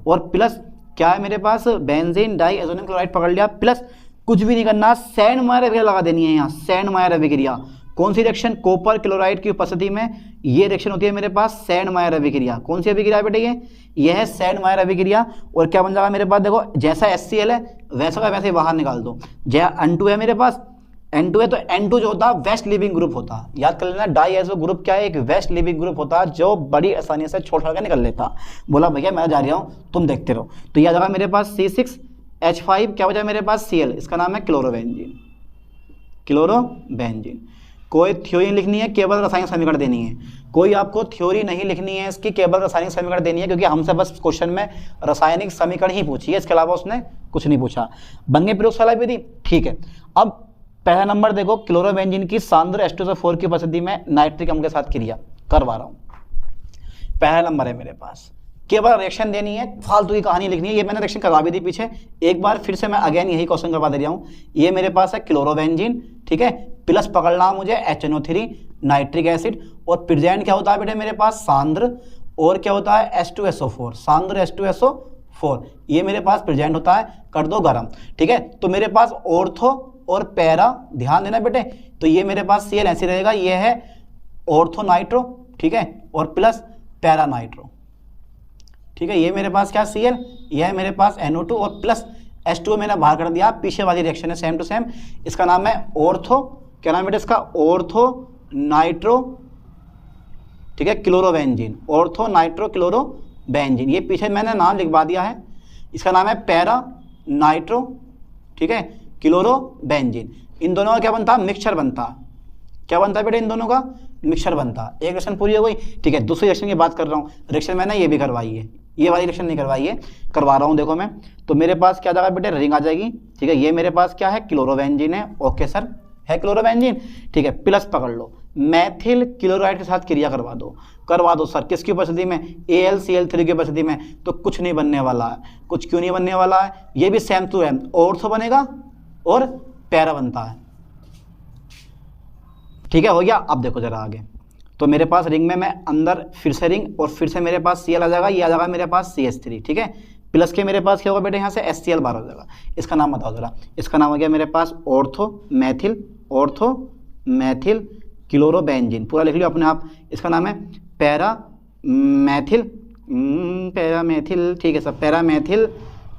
और प्लस क्या है मेरे पास, बेंजीन डाईएजोनियम क्लोराइड पकड़ लिया, प्लस कुछ भी नहीं करना, सैंडमायर अभिक्रिया लगा देनी है यहाँ, सैंडमायर अभिक्रिया। कौन सी रिएक्शन, कॉपर क्लोराइड की उपस्थिति में ये रिएक्शन होती है मेरे पास, सैंडमायर अभिक्रिया। कौन सी अभिक्रिया है बेटे, ये है सैंडमायर अभिक्रिया। और क्या बन जाएगा मेरे पास, देखो जैसा HCl है वैसा का वैसे ही बाहर निकाल दो। जैसा N2 है मेरे पास, N2 है, तो N2 जो होता है वेस्ट लिविंग ग्रुप होता है, याद कर लेना, डाईएजो ग्रुप क्या है, एक वेस्ट लिविंग ग्रुप होता है जो बड़ी आसानी से छोड़ छोड़ के निकल लेता। बोला भैया मैं जा रहा हूँ, तुम देखते रहो। तो यह जगह मेरे पास C6H5, क्या बचा मेरे पास Cl, इसका नाम है क्लोरोबेंजीन, क्लोरोबेंजीन। कोई थ्योरी लिखनी है, केवल रासायनिक समीकरण देनी है, कोई आपको थ्योरी नहीं लिखनी है इसकी, केवल रासायनिक समीकरण देनी है, क्योंकि हमसे बस क्वेश्चन में रासायनिक समीकरण ही पूछी है, इसके अलावा उसने कुछ नहीं पूछा। बन गई प्रयोगशाला विधि, ठीक है। अब पहला नंबर देखो, क्लोरोबेंजीन की सांद्र H2SO4 की उपस्थिति में नाइट्रिक अम्ल के साथ क्रिया करवा रहा हूँ। पहला नंबर है मेरे पास, केवल रिएक्शन देनी है, फालतू की कहानी लिखनी है, ये मैंने रिएक्शन करवा भी दी पीछे, एक बार फिर से मैं अगेन यही क्वेश्चन करवा दे रहा हूँ। ये मेरे पास है क्लोरोबेंजीन, ठीक है, प्लस पकड़ना मुझे HNO3 नाइट्रिक एसिड, और प्रेजेंट क्या होता है बेटे मेरे पास, सांद्र, और क्या होता है H2SO4, सांद्र H2SO4, ये मेरे पास प्रेजेंट होता है, कर दो गरम, ठीक है। तो मेरे पास ऑर्थो और पैरा, ध्यान देना बेटे, तो ये मेरे पास Cl ऐसे रहेगा, ये है ऑर्थो नाइट्रो, ठीक है, और प्लस पैरा नाइट्रो, ठीक है। ये मेरे पास क्या Cl, ये है मेरे पास NO2, और प्लस H2O मैंने बाहर कर दिया, पीछे वाली रिएक्शन है सेम टू सेम। इसका नाम है ऑर्थो, क्या नाम है बेटा इसका, ऑर्थो नाइट्रो, ठीक है, क्लोरोबेंजीन, ऑर्थो नाइट्रो क्लोरोबेंजीन। ये पीछे मैंने नाम लिखवा दिया है, इसका नाम है पैरा नाइट्रो, ठीक है, क्लोरोबेंजीन। इन दोनों का क्या बनता है, मिक्सचर बनता है। क्या बनता है बेटा, इन दोनों का मिक्सचर बनता है। एक रिएक्शन पूरी हो गई, ठीक है। दूसरी रिएक्शन की बात कर रहा हूँ, रिएक्शन मैंने ये भी करवाई है, ये वाली रिएक्शन नहीं करवाई है, करवा रहा हूँ देखो मैं। तो मेरे पास क्या जाएगा बेटे, रिंग आ जाएगी, ठीक है। ये मेरे पास क्या है, क्लोरोबेंजीन है, ओके सर, है क्लोरोबेंजीन, ठीक है। प्लस पकड़ लो, मैथिल क्लोराइड के साथ क्रिया करवा दो सर, किसकी उपस्थिति में, AlCl3 की उपस्थिति में। तो कुछ नहीं बनने वाला है, कुछ क्यों नहीं बनने वाला है, ये भी सेम टू सेम ऑर्थो बनेगा और पैरा बनता है, ठीक है, हो गया। अब देखो जरा आगे, तो मेरे पास रिंग में मैं अंदर फिर से रिंग, और फिर से मेरे पास Cl आ जाएगा, ये आ जाएगा मेरे पास CH3, ठीक है। प्लस के मेरे पास क्या होगा बेटे, यहाँ से HCl बाहर हो जाएगा। इसका नाम बताओ जरा, इसका नाम हो गया मेरे पास ऑर्थो मैथिल क्लोरोबेंजीन, पूरा लिख लियो अपने आप। इसका नाम है पैरा मैथिल, ठीक है सर, पैरा मैथिल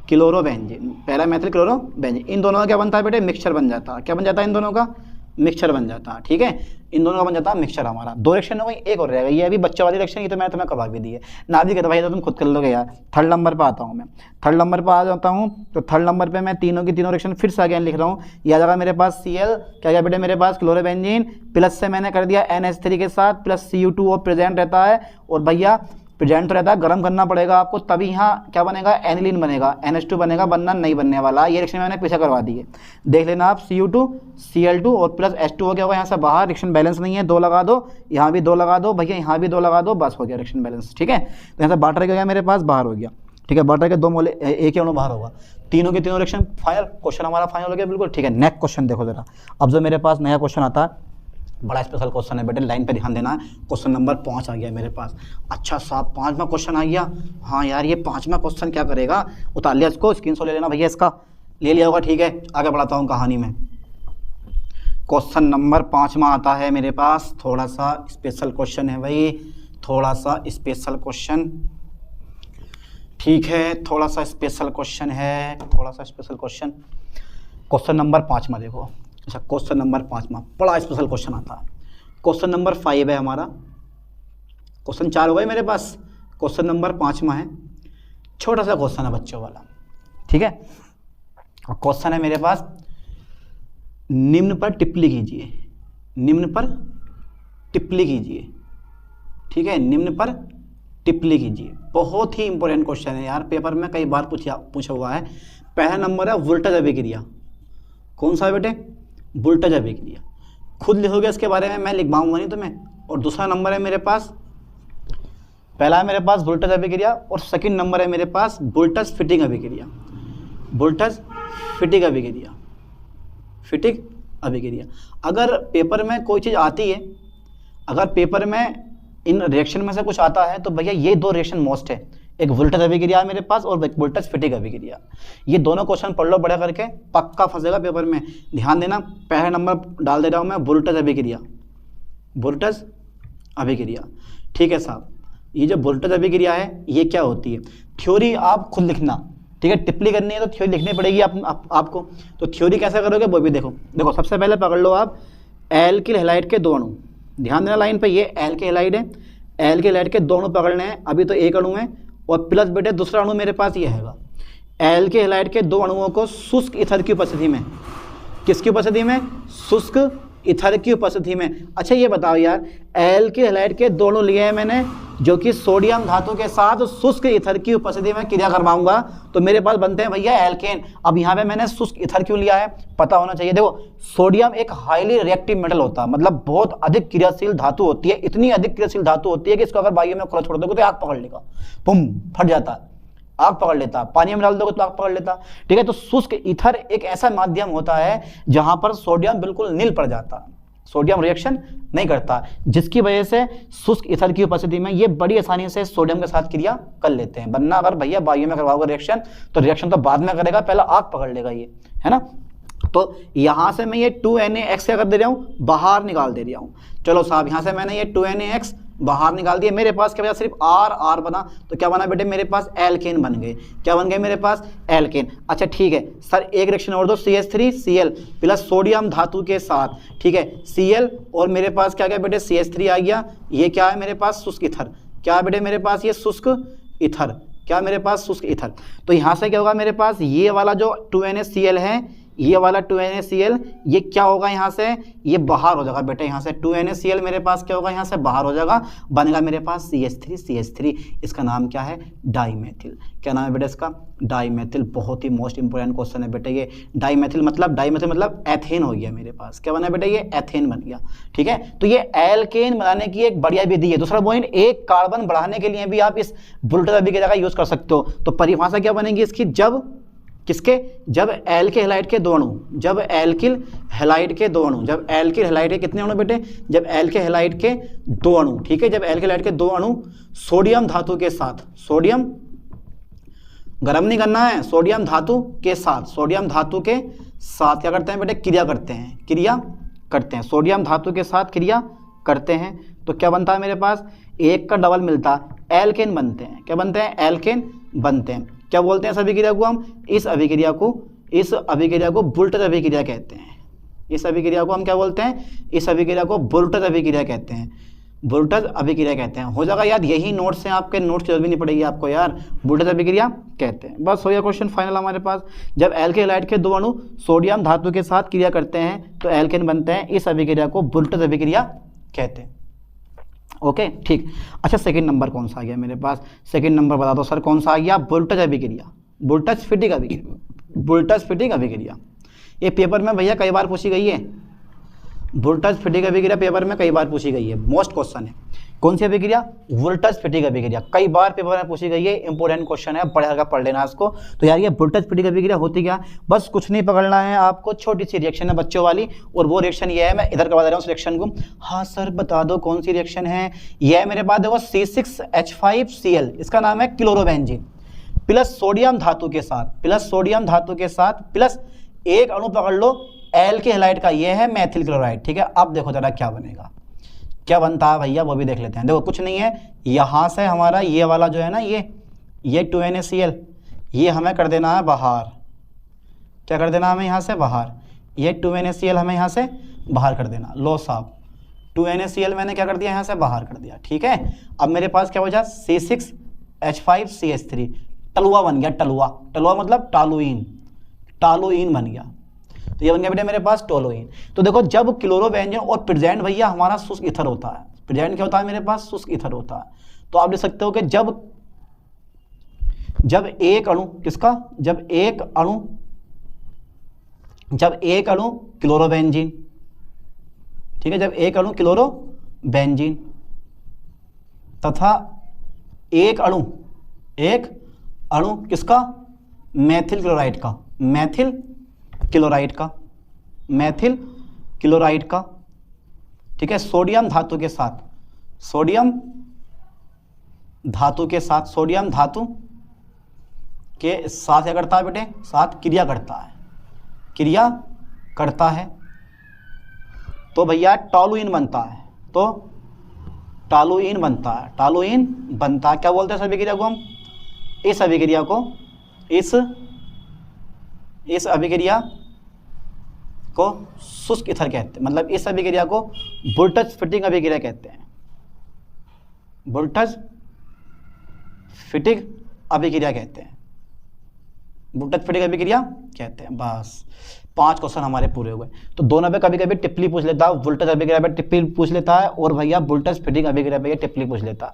क्लोरोबेंजीन। इन दोनों का क्या बनता है बेटे, मिक्सचर बन जाता है। क्या बन जाता है इन दोनों का, मिक्सचर बन जाता है, ठीक है, इन दोनों का बन जाता है मिक्सचर हमारा। 2 रिएक्शन हो गई, एक और रहेगा, ये अभी बच्चा वाली रिएक्शन, ये तो मैंने तुम्हें करवा भी दी है। नाभिक है तो भाई तो तुम खुद कर लोगे यार। थर्ड नंबर पे आता हूँ मैं, थर्ड नंबर पे आ जाता हूँ। तो थर्ड नंबर पे मैं तीनों की तीनों रिएक्शन फिर से अगेन लिख रहा हूँ। यह जगह मेरे पास Cl क्या क्या बेटे मेरे पास क्लोरोबेंजीन, प्लस से मैंने कर दिया NH3 के साथ, प्लस Cu2 प्रेजेंट रहता है, और भैया प्रेजेंट तो रहता है, गर्म करना पड़ेगा आपको, तभी यहाँ क्या बनेगा, एनिलीन बनेगा, NH2 बनेगा, बनना नहीं बनने वाला। ये रिएक्शन मैंने पीछे करवा दी है, देख लेना आप। Cu2 Cl2 और प्लस H2O क्या होगा यहाँ से बाहर, रिएक्शन बैलेंस नहीं है, 2 लगा दो, यहाँ भी 2 लगा दो भैया, यहाँ भी 2 लगा दो, बस हो गया रिएक्शन बैलेंस, ठीक है। तो यहाँ से वाटर क्या हो गया मेरे पास, बाहर हो गया, ठीक है, वाटर के 2 मोले एक अणु बाहर होगा, तीनों के तीनों रिएक्शन फाइनल, क्वेश्चन हमारा फाइनल हो गया बिल्कुल, ठीक है। नेक्स्ट क्वेश्चन देखो जरा, अब जो मेरे पास नया क्वेश्चन आता है, बड़ा स्पेशल क्वेश्चन है बेटे, लाइन पे ध्यान देना है। क्वेश्चन नंबर 5 आ गया मेरे पास। अच्छा साहब 5वां क्वेश्चन आ गया, हाँ यार ये 5वां क्वेश्चन क्या करेगा, उतार लिया इसको, स्क्रीनशॉट ले लेना भैया, इसका ले लिया होगा, ठीक है। आगे बढ़ाता हूँ कहानी में। क्वेश्चन नंबर 5वां आता है मेरे पास, थोड़ा सा स्पेशल क्वेश्चन है भाई, थोड़ा सा स्पेशल क्वेश्चन, ठीक है, थोड़ा सा स्पेशल क्वेश्चन है, थोड़ा सा स्पेशल क्वेश्चन। क्वेश्चन नंबर 5वां देखो, अच्छा क्वेश्चन नंबर 5वां बड़ा स्पेशल क्वेश्चन आता है। क्वेश्चन नंबर 5 है हमारा, क्वेश्चन 4 हो गए मेरे पास, क्वेश्चन नंबर 5वां है, छोटा सा क्वेश्चन है बच्चों वाला, ठीक है। और क्वेश्चन है मेरे पास, निम्न पर टिप्पणी कीजिए, निम्न पर टिप्पणी कीजिए, ठीक है, निम्न पर टिप्पणी कीजिए। बहुत ही इंपॉर्टेंट क्वेश्चन है यार, पेपर में कई बार पूछा हुआ है। पहला नंबर है वोल्टेज अभिक्रिया, कौन सा है बेटे, वोल्टेज अभिक्रिया, खुद लिखोगे इसके बारे में, मैं लिखवाऊंगा नहीं तुम्हें। और दूसरा नंबर है मेरे पास, पहला है मेरे पास वोल्टेज अभिक्रिया, और सेकंड नंबर है मेरे पास वोल्टेज फिटिंग अभिक्रिया, वोल्टेज फिटिंग अभिक्रिया, फिटिंग अभिक्रिया। अगर पेपर में कोई चीज़ आती है, अगर पेपर में इन रिएक्शन में से कुछ आता है, तो भैया ये 2 रिएक्शन मोस्ट है, एक वोल्टेज अभिक्रिया है मेरे पास और एक वोल्टेज फिटिंग अभिक्रिया। ये दोनों क्वेश्चन पढ़ लो बड़ा करके, पक्का फंसेगा पेपर में, ध्यान देना। पहला नंबर डाल दे रहा हूँ मैं, वोल्टेज अभिक्रिया, वोल्टेज अभिक्रिया, ठीक है साहब। ये जो वोल्टेज अभिक्रिया है ये क्या होती है, थ्योरी आप खुद लिखना, ठीक है, टिप्पणी करनी है तो थ्योरी लिखनी पड़ेगी आपको। तो थ्योरी कैसे करोगे वो भी देखो सबसे पहले पकड़ लो आप एल्किल हैलाइड के 2 अणु, ध्यान देना लाइन पे, ये एल्किल हैलाइड है, एल्किल हैलाइड के 2 अणु पकड़ने हैं, अभी तो एक अणु है, और प्लस बेटे दूसरा अणु मेरे पास ये हैगा। एल्किल हैलाइड के 2 अणुओं को शुष्क ईथर की उपस्थिति में, किसकी उपस्थिति में, शुष्क ईथर की उपस्थिति में। अच्छा ये बताओ यार, एल्किल हैलाइड के 2 अणु लिए हैं मैंने, जो कि सोडियम धातु के साथ शुष्क ईथर की उपस्थिति में क्रिया करवाऊंगा, तो मेरे पास बनते हैं भैया एल्केन। अब यहाँ पे मैंने शुष्क ईथर क्यों लिया है पता होना चाहिए। देखो सोडियम एक हाईली रिएक्टिव मेटल होता है, मतलब बहुत अधिक क्रियाशील धातु होती है, इतनी अधिक क्रियाशील धातु होती है कि इसको अगर वायु में खुला छोड़ दोगे तो आग पकड़ लेगा, पुम फट जाता है, आग पकड़ लेता, पानी में डाल दोगे तो आग पकड़ लेता, ठीक है। तो शुष्क ईथर एक ऐसा माध्यम होता है जहां पर सोडियम बिल्कुल नील पड़ जाता है, सोडियम रिएक्शन नहीं करता, जिसकी वजह से शुष्क ईथर की उपस्थिति में ये बड़ी आसानी से सोडियम के साथ क्रिया कर लेते हैं। वरना अगर भैया वायु में करवाओगे रिएक्शन तो रिएक्शन तो बाद में करेगा, पहले आग पकड़ लेगा ये, है ना। तो यहां से मैं ये 2NaX क्या कर दे रहा हूं, बाहर निकाल दे रहा हूं। चलो साहब यहां से मैंने ये 2NaX बाहर निकाल दिया, मेरे पास क्या बचा, सिर्फ R बना, तो क्या बना बेटे मेरे पास एल्केन बन गए, क्या बन गए मेरे पास एल्केन। अच्छा ठीक है सर, एक रिएक्शन और दो, CH3Cl प्लस सोडियम धातु के साथ, ठीक है, Cl और मेरे पास क्या क्या बेटे CH3 आ गया, ये क्या है मेरे पास शुष्क ईथर, क्या बेटे मेरे पास ये शुष्क ईथर, क्या मेरे पास शुष्क ईथर। तो यहाँ से क्या होगा मेरे पास, ये वाला जो 2NaCl है, ये वाला 2NaCl ये क्या होगा यहाँ से, ये बाहर हो जाएगा बेटे, यहाँ से 2NaCl मेरे पास क्या होगा, यहाँ से बाहर हो जाएगा, बनेगा मेरे पास CH3, इसका नाम क्या है, डाईमेथिल। क्या नाम है बेटे इसका, डाईमेथिल। बहुत ही मोस्ट इंपोर्टेंट क्वेश्चन है बेटे ये। डाईमेथिल मतलब एथेन हो गया मेरे पास, क्या बना बेटा, ये एथेन बन गया, ठीक है। तो ये एल्केन बनाने की एक बढ़िया विधि है। दूसरा पॉइंट, एक कार्बन बढ़ाने के लिए भी आप इस वोल्टेज अभिक्रिया का यूज कर सकते हो। तो परिभाषा क्या बनेगी इसकी, जब एल्किल हैलाइड के 2 अणु, जब एल्किल हैलाइड के 2 अणु, जब एल्किल हैलाइड के कितने अणु बेटे, जब एल्किल हैलाइड के 2 अणु, ठीक है, जब एल्किल हैलाइड के 2 अणु सोडियम धातु के साथ, सोडियम गर्म नहीं करना है, सोडियम धातु के साथ, सोडियम धातु के साथ क्या करते हैं बेटे, क्रिया करते हैं, सोडियम धातु के साथ क्रिया करते हैं, तो क्या बनता है मेरे पास, एक का डबल मिलता है, एल्केन बनते हैं। क्या बनते हैं, एल्केन बनते हैं। क्या बोलते हैं इस अभिक्रिया को हम, इस अभिक्रिया को वोल्टेज अभिक्रिया कहते हैं, इस अभिक्रिया को हम क्या बोलते हैं? इस अभिक्रिया को वोल्टेज अभिक्रिया कहते हैं, वोल्टेज अभिक्रिया कहते हैं। हो जाएगा याद, यही नोट्स हैं आपके, नोट्स की जरूरत भी नहीं पड़ेगी आपको यार, वोल्टेज अभिक्रिया कहते हैं। बस हो गया क्वेश्चन फाइनल हमारे पास। जब एल्केन हैलाइड के 2 अणु सोडियम धातु के साथ क्रिया करते हैं तो एल्केन बनते हैं, इस अभिक्रिया को वोल्टेज अभिक्रिया कहते हैं। ओके ठीक। अच्छा सेकंड नंबर कौन सा आ गया मेरे पास? सेकंड नंबर बता दो सर कौन सा आ गया? वोल्टेज अभिक्रिया, वोल्टेज फिटिंग अभिक्रिया, वोल्टेज फिटिंग अभिक्रिया। ये पेपर में भैया कई बार पूछी गई है, वोल्टेज फिटिंग अभिक्रिया पेपर में कई बार पूछी गई है, मोस्ट क्वेश्चन है। कौन सी अभिक्रिया? वोल्टेज फिटिंग अभिक्रिया, कई बार पेपर में पूछी गई है, इंपॉर्टेंट क्वेश्चन है, पढ़ेगा पढ़ लेना इसको। तो यार ये वोल्टेज फिटिंग अभिक्रिया होती क्या? बस कुछ नहीं पकड़ना है आपको, छोटी सी रिएक्शन है बच्चों वाली, और वो रिएक्शन ये है, मैं इधर करवा दे रहा हूँ रिएक्शन को। हाँ सर बता दो कौन सी रिएक्शन है? ये है मेरे पास देखो C6H5Cl, इसका नाम है क्लोरोबेंजीन, प्लस सोडियम धातु के साथ, प्लस सोडियम धातु के साथ, प्लस एक अणु पकड़ लो एल्केन हैलाइड का, ये है मेथिल क्लोराइड। ठीक है, अब देखो जरा क्या बनेगा, क्या बनता है भैया वो भी देख लेते हैं। देखो कुछ नहीं है, यहाँ से हमारा ये वाला जो है ना, ये 2NaCl, ये हमें कर देना है बाहर। क्या कर देना हमें यहाँ से बाहर? ये 2NaCl हमें यहाँ से बाहर कर देना। लो साहब 2NaCl मैंने क्या कर दिया? यहाँ से बाहर कर दिया। ठीक है, अब मेरे पास क्या बचा? C6H5CH3, टलुआ बन गया, टलुआ, टलुआ मतलब टालुइन, टालुइन बन गया। तो ये बन गया बेटे मेरे पास टोलुइन। तो देखो जब क्लोरोबेंजीन और प्रेजेंट भैया हमारा शुष्क ईथर होता है, प्रेजेंट क्या होता है मेरे पास? शुष्क ईथर होता है। तो आप देख सकते हो कि जब एक अणु किसका? जब एक अणु क्लोरोबेंजीन, ठीक है, जब एक अणु क्लोरोबेंजीन तथा एक अणु किसका? मेथिल क्लोराइड का, मेथिल क्लोराइड का, ठीक है, सोडियम धातु के साथ, सोडियम धातु के साथ, सोडियम धातु के साथ क्या करता है बेटे? साथ क्रिया करता है, क्रिया करता है, तो भैया टॉलुइन बनता है। तो टॉलुइन बनता है, टॉलुइन बनता है। क्या बोलते हैं इस अभिक्रिया को हम? इस अभिक्रिया को, इस अभिक्रिया को शुष्क ईथर कहते हैं, मतलब इस अभिक्रिया को वोल्टेज फिटिंग अभिक्रिया कहते हैं, वोल्टेज फिटिंग अभिक्रिया कहते हैं, वोल्टेज फिटिंग अभिक्रिया कहते हैं। बस 5 क्वेश्चन हमारे पूरे हो गए। तो दोनों पे कभी कभी टिप्पणी पूछ लेता है, वोल्टेज अभिक्रिया पे टिप्पणी पूछ लेता है, और भैया वोल्टेज फिटिंग अभिक्रिया पे टिप्पणी पूछ लेता है।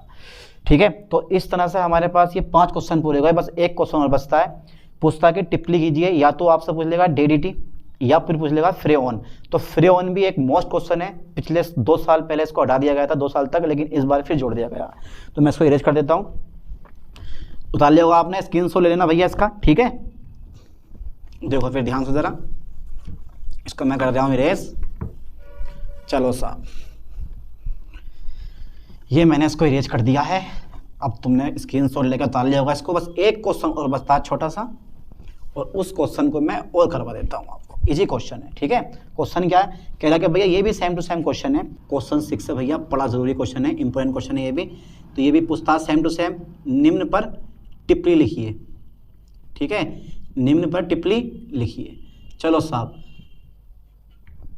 ठीक है, तो इस तरह से हमारे पास ये 5 क्वेश्चन पूरे हो गए। बस एक क्वेश्चन और बचता है, पूछता है कि टिप्पणी कीजिए, या तो आपसे पूछ लेगा DDT या फिर पूछ लेगा फ्रेओन। तो फ्रेओन भी एक मोस्ट क्वेश्चन है, पिछले 2 साल पहले इसको हटा दिया गया था 2 साल तक, लेकिन इस बार फिर जोड़ दिया गया। तो मैं इसको इरेज कर देता हूँ, उतार लिया होगा आपने, स्क्रीनशॉट ले लेना भैया इसका। ठीक है, देखो फिर ध्यान से जरा, इसको मैं कर रहा हूँ इरेज। चलो साहब, ये मैंने इसको इरेज कर दिया है। अब तुमने स्क्रीनशॉट लेकर उतार लिया होगा इसको। बस एक क्वेश्चन और बचता है छोटा सा, और उस क्वेश्चन को मैं और करवा देता हूँ आपको। इजी क्वेश्चन है, ठीक है। क्वेश्चन क्या है? कह रहा कि भैया ये भी सेम टू सेम क्वेश्चन है, क्वेश्चन 6 है भैया, बड़ा जरूरी क्वेश्चन है, इंपॉर्टेंट क्वेश्चन है ये भी। तो ये भी पूछता है सेम टू सेम, निम्न पर टिप्पणी लिखिए। ठीक है, निम्न पर टिप्पणी लिखिए। चलो साहब,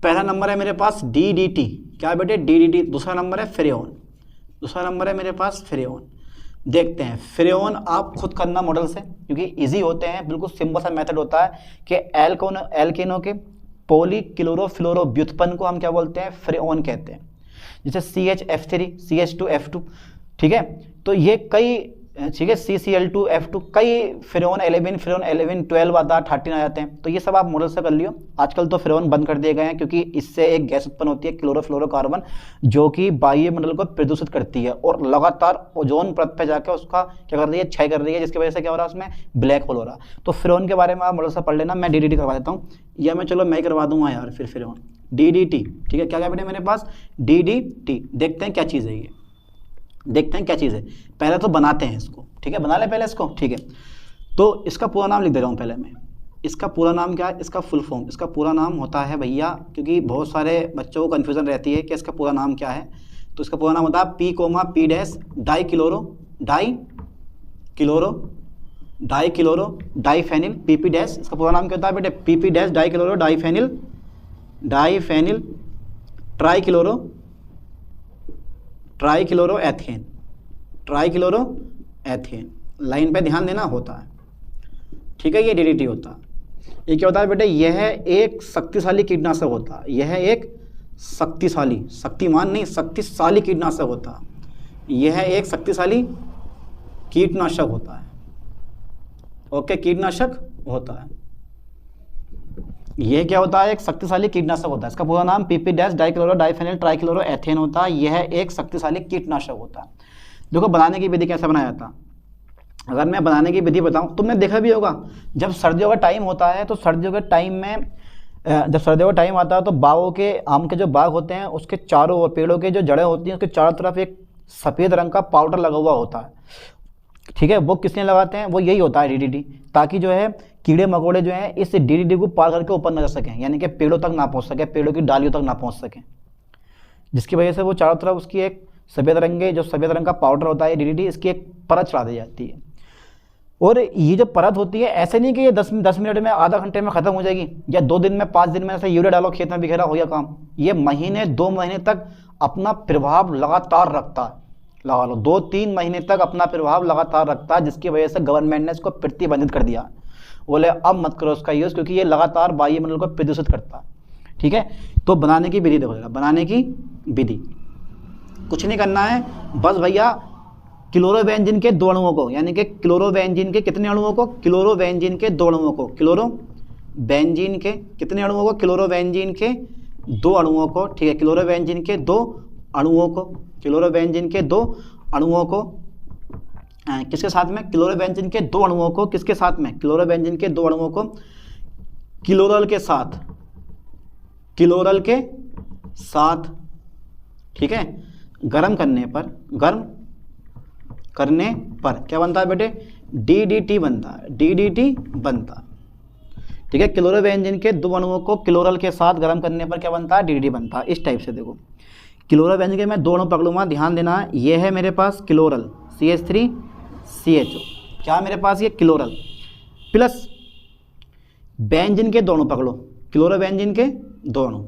पहला नंबर है मेरे पास DDT, क्या बेटे? DDT। दूसरा नंबर है फ्रेओन, दूसरा नंबर है मेरे पास फ्रेओन। देखते हैं फ्रेओन, आप खुद करना मॉडल से, क्योंकि इजी होते हैं, बिल्कुल सिंपल सा मेथड होता है कि एल्केनों के पॉलीक्लोरोफ्लोरो व्युत्पन्न को हम क्या बोलते हैं? फ्रेओन कहते हैं। जैसे CHF3, CH2F2, ठीक है। तो ये कई, ठीक है, CCl2F2, कई फ्रेओन 11, 12 आता है, 13 आ जाते हैं। तो ये सब आप मॉडल से कर लियो। आजकल तो फ्रेओन बंद कर दिए गए हैं, क्योंकि इससे एक गैस उत्पन्न होती है क्लोरोफ्लोरोकार्बन, जो कि वायुमंडल को प्रदूषित करती है और लगातार ओजोन परत पे जाकर उसका क्या कर रही है? क्षय कर रही है, जिसकी वजह से क्या हो रहा है? उसमें ब्लैक होल हो रहा। तो फ्रेओन के बारे में आप मॉडल से पढ़ लेना। मैं DDT करवा देता हूँ, या मैं चलो मैं करवा दूंगा यार फिर फ्रेओन। DDT, ठीक है। क्या क्या बेटे मेरे पास? DDT। देखते हैं क्या चीज़ है ये, देखते हैं क्या चीज़ है। पहले तो बनाते हैं इसको, ठीक है, बना ले पहले इसको, ठीक है। तो इसका पूरा नाम लिख दे रहा हूँ पहले मैं। इसका पूरा नाम क्या है? इसका फुल फॉर्म, इसका पूरा नाम होता है भैया, क्योंकि बहुत सारे बच्चों को कन्फ्यूजन रहती है कि इसका पूरा नाम क्या है। तो इसका पूरा नाम होता है P, dichloro diphenyl, PP dash. इसका पूरा नाम क्या होता है बेटे? PP dash dichloro diphenyl diphenyl trichloroethane, line पे ध्यान देना होता है, ठीक है। ये DDT होता है। ये क्या होता है बेटे, यह एक शक्तिशाली कीटनाशक होता है, यह एक शक्तिशाली, शक्तिमान नहीं, शक्तिशाली कीटनाशक होता है, यह एक शक्तिशाली कीटनाशक होता है, ओके, कीटनाशक होता है। यह क्या होता है, एक शक्तिशाली कीटनाशक होता है। इसका पूरा नाम PP डाइक्लोरो डाइफेनिल ट्राईक्लोरोएथेन होता है। यह एक शक्तिशाली कीटनाशक होता है। देखो बनाने की विधि कैसे बनाया जाता, अगर मैं बनाने की विधि बताऊं, तुमने देखा भी होगा जब सर्दियों का टाइम होता है, तो सर्दियों के टाइम में जब सर्दियों का टाइम आता है तो बागों के, आम के जो बाग होते हैं उसके चारों ओर, पेड़ों के जो जड़ें होती हैं उसके चारों तरफ एक सफ़ेद रंग का पाउडर लगा हुआ होता है, ठीक है। वो किसने लगाते हैं, वो यही होता है DDT, ताकि जो है कीड़े मकोड़े जो हैं इस DDT को पार करके ऊपर न जा सकें, यानी कि पेड़ों तक ना पहुंच सके, पेड़ों की डालियों तक ना पहुंच सकें, जिसकी वजह से वो चारों तरफ उसकी एक सफ़ेद रंग का पाउडर होता है DDT, इसकी एक परत चढ़ा दी जाती है। और ये जो परत होती है, ऐसे नहीं कि ये 10 मिनट में, आधा घंटे में ख़त्म हो जाएगी, या 2 दिन में, 5 दिन में ऐसे यूरिया डालो खेत में बिखेरा हो गया काम। ये महीने 2 महीने तक अपना प्रभाव लगातार रखता है, लगा लो 2-3 महीने तक अपना प्रभाव लगातार रखता है, जिसकी वजह से गवर्नमेंट ने इसको प्रतिबंधित कर दिया। बोले अब मत करो उसका यूज़, क्योंकि ये लगातार वायुमंडल को प्रदूषित करता है, ठीक है। तो बनाने की विधि देखो, बनाने की विधि कुछ नहीं करना है, बस भैया क्लोरोबेंजीन के 2 अणुओं को, यानी कि क्लोरोबेंजीन के कितने अणुओं को, क्लोरोबेंजीन के 2 अणुओं को, क्लोरोबेंजीन के कितने अणुओं को, क्लोरोबेंजीन के 2 अणुओं को, ठीक है, क्लोरोबेंजीन के 2 अणुओं को, क्लोरोबेंजीन के 2 अणुओं को किसके साथ में, क्लोरोबेंजीन के 2 अणुओं को किसके साथ में, क्लोरोबेंजीन के 2 अणुओं को क्लोरल के साथ, ठीक है, गर्म करने पर क्या बनता है बेटे, DDT बनता है, ठीक है। क्लोरोबेंजीन के 2 अणुओं को क्लोरल के साथ गर्म करने पर क्या बनता है, DDT बनता है। इस टाइप से देखो, क्लोरोबेंजीन के मैं 2 अणु पकड़ूंगा, ध्यान देना, ये है मेरे पास क्लोरल CH3CHO, क्या मेरे पास ये क्लोरल, प्लस बेंजीन के 2 अणु पकड़ो, क्लोरोबेंजीन के 2 अणु,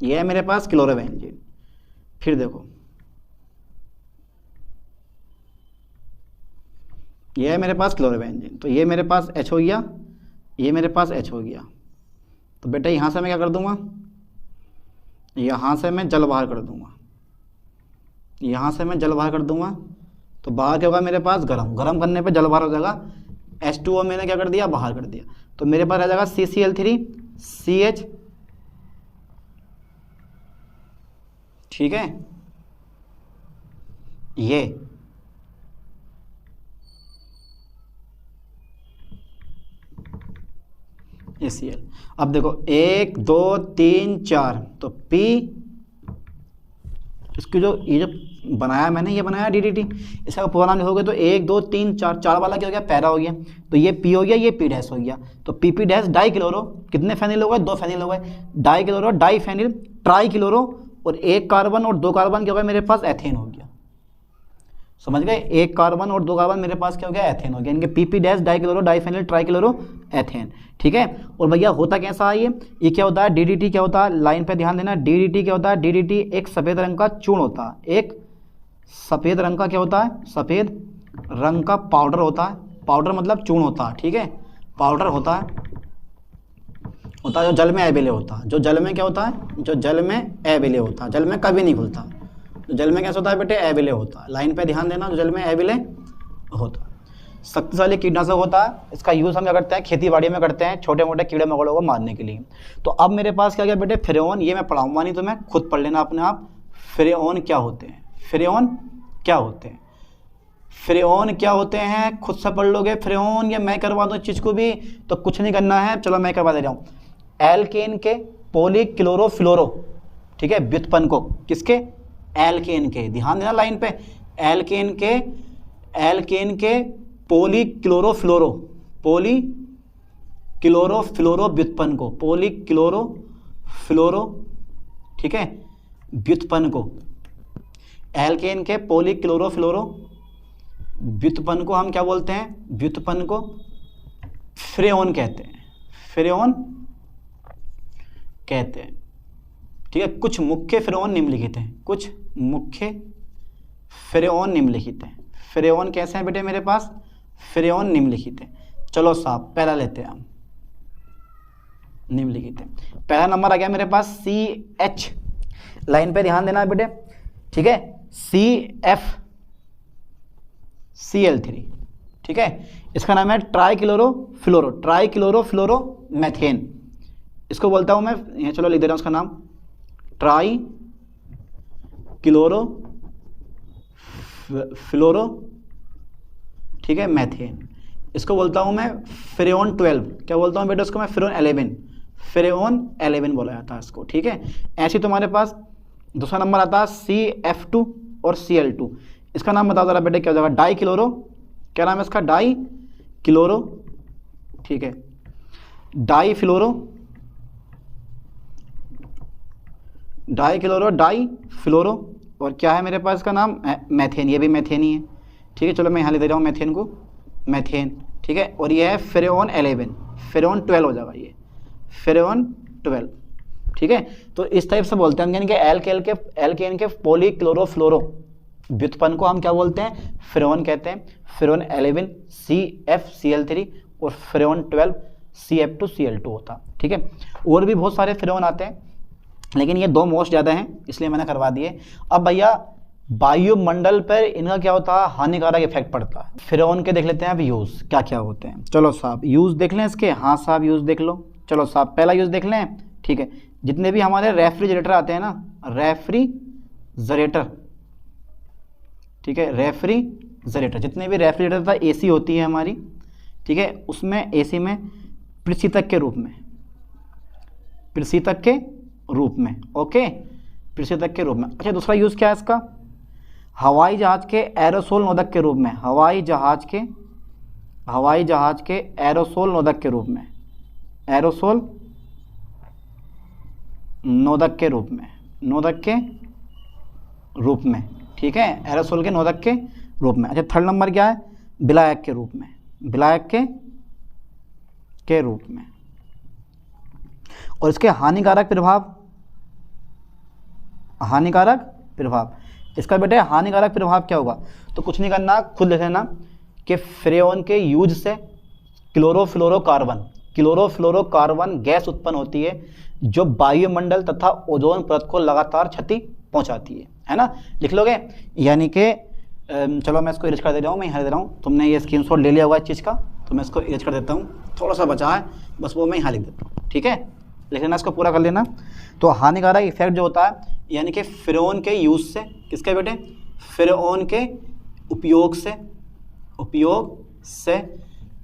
ये है मेरे पास क्लोरोबेंजीन। फिर देखो ये है मेरे पास क्लोरोबेंजीन, तो ये मेरे पास H हो गया, ये मेरे पास H हो गया। तो बेटा यहाँ से मैं क्या कर दूंगा, यहाँ से मैं जल बाहर कर दूंगा, यहाँ से मैं जल बाहर कर दूंगा, तो बाहर क्या होगा मेरे पास, गर्म करने पे जल बाहर हो जाएगा, H2O मैंने क्या कर दिया, बाहर कर दिया, तो मेरे पास आ जाएगा CCl3CH, ठीक है, ये ACl। अब देखो 1 2 3 4, तो P, इसकी जो ये जो बनाया मैंने, ये बनाया DDT, इसका पूरा नाम लिखोगे तो 1 2 3 4, 4 वाला क्या हो गया, पैरा हो गया, तो ये P हो गया, ये P डैश हो गया, तो PP डैश डाइक्लोरो, कितने फेनिल हो गए, 2 फेनिल हो गए, डाइक्लोरो डाइफेनिल ट्राईक्लोरो, और 1 कार्बन और 2 कार्बन क्या हो गया मेरे पास, एथेन हो गया, समझ गए, 1 कार्बन और 2 कार्बन मेरे पास क्या हो गया, एथेन हो गया, इनके PP dash dichloro diphenyl trichloro ethane, ठीक है। और भैया होता कैसा है ये क्या होता है, DDT क्या होता है, लाइन पे ध्यान देना, DDT क्या होता है, DDT एक सफ़ेद रंग का चूर्ण होता है, एक सफ़ेद रंग का क्या होता है, सफ़ेद रंग का पाउडर होता है, पाउडर मतलब चूर्ण होता है, ठीक है, पाउडर होता है जो जल में एविले होता है, जो जल में क्या होता है, जो जल में एविले होता है, जल में कभी नहीं खुलता, जो जल में कैसा होता है बेटे, एविले होता है, लाइन पे ध्यान देना, जो जल में एविले होता है, शक्तिशाली कीटनाशक होता है। इसका यूज़ हम क्या करते हैं, खेती बाड़ी में करते हैं, छोटे मोटे कीड़े मकोड़ों को मारने के लिए। तो अब मेरे पास क्या गया बेटे, फ्रेओन, ये मैं पढ़ाऊंगा नहीं, तो मैं खुद पढ़ लेना अपने आप, फ्रेओन क्या होते हैं, फ्रेओन क्या होते हैं, फ्रेओन क्या होते हैं, खुद से पढ़ लोगे फ्रेओन, या मैं करवा दूँ इस चीज़ को भी, तो कुछ नहीं करना है, चलो मैं करवा दे रहा हूँ। एल्केन के पॉलीक्लोरोफ्लोरो, ठीक है, व्युत्पन्न को, किसके, एल्केन के, ध्यान देना लाइन पे, एल्केन के पॉलीक्लोरोफ्लोरो व्युत्पन्न को, पॉलीक्लोरोफ्लोरो, ठीक है, व्युत्पन्न को, एल्केन के पॉलीक्लोरोफ्लोरो व्युत्पन्न को हम क्या बोलते हैं, व्युत्पन्न को फ्रेओन कहते हैं, फ्रेओन कहते हैं। ठीक है, कुछ मुख्य फ्रेओन निम्नलिखित हैं, कुछ मुख्य फ्रेओन निम्नलिखित हैं। फ्रेओन कैसे हैं बेटे मेरे पास? फ्रेओन निम्नलिखित हैं। चलो साहब पहला लेते हैं हम, निम्नलिखित है। पहला नंबर आ गया मेरे पास CH, लाइन पे ध्यान देना बेटे। ठीक है, CFCl3। ठीक है, इसका नाम है ट्राईक्लोरोफ्लोरोमेथेन। इसको बोलता हूं मैं, यहाँ चलो लिख दे रहा हूं उसका नाम, ट्राईक्लोरोफ्लोरो, ठीक है, मेथेन। इसको बोलता हूं मैं फ्रेओन 12। क्या बोलता हूं बेटा उसको मैं? फ्रेओन 11। फ्रेओन 11 बोला जाता है इसको। ठीक है, ऐसे तुम्हारे पास दूसरा नंबर आता है CF2 और Cl2। इसका नाम बताओ जरा बेटे क्या हो जाएगा? डाईक्लोरो, क्या नाम है इसका? डाईक्लोरो। ठीक है, डाईफ्लोरो, डाईफ्लोरो, और क्या है मेरे पास इसका नाम? मेथेन। ये भी मेथेन ही है। ठीक है, चलो मैं यहाँ लिख दे रहा हूँ मेथेन को, मेथेन। ठीक है, और ये है फ्रेओन 11, फ्रेओन 12 हो जाएगा ये, फ्रेओन 12। ठीक है, तो इस टाइप से बोलते हैं हम, यानी कि एल्केन के पॉलीक्लोरोफ्लोरो व्युत्पन्न को हम क्या बोलते हैं? फ्रेओन कहते हैं। फ्रेओन 11 CFCl3 और फ्रेओन 12 CF2Cl2 होता। ठीक है, और भी बहुत सारे फ्रेओन आते हैं, लेकिन ये दो मोस्ट ज़्यादा हैं, इसलिए मैंने करवा दिए। अब भैया वायुमंडल पर इनका क्या होता है? हानिकारक इफेक्ट पड़ता है। फ्रेओन के देख लेते हैं अब यूज़ क्या क्या होते हैं। चलो साहब यूज़ देख लें इसके। हाँ साहब यूज़ देख लो। चलो साहब पहला यूज़ देख लें। ठीक है, जितने भी हमारे रेफ्रिजरेटर आते हैं ना, रेफ्रिजरेटर, ठीक है, रेफ्रिजरेटर, जितने भी रेफ्रिजरेटर था, AC होती है हमारी, ठीक है, उसमें AC में प्रशीतक के रूप में, प्रशीतक के रूप में, ओके, प्रशीतक के रूप में। अच्छा, दूसरा यूज़ क्या है इसका? हवाई जहाज के एरोसोल नोदक के रूप में, हवाई जहाज के एरोसोल नोदक के रूप में, एरोसोल नोदक के रूप में, नोदक के रूप में। ठीक है, एरोसोल के नोदक के रूप में। अच्छा, थर्ड नंबर क्या है? विलायक के रूप में, विलायक के रूप में। और इसके हानिकारक प्रभाव, इसका बेटे हानिकारक प्रभाव क्या होगा? तो कुछ नहीं करना, खुद लिख लेना कि फ्रेओन के यूज से क्लोरोफ्लोरोकार्बन गैस उत्पन्न होती है, जो वायुमंडल तथा ओजोन परत को लगातार क्षति पहुंचाती है ना? लिख लोगे? यानी कि चलो मैं इसको इरेज कर दे रहा हूँ, मैं यहाँ दे रहा हूँ, तुमने ये स्क्रीनशॉट ले लिया होगा इस चीज़ का, तो मैं इसको इरेज कर देता हूँ, थोड़ा सा बचा है बस, वो मैं यहाँ लिख देता हूँ। ठीक है, लिख लेना, इसको पूरा कर लेना। तो हानिकारक इफेक्ट जो होता है, यानी कि फ्रेओन के यूज से, किसके बेटे? फ्रेओन के उपयोग से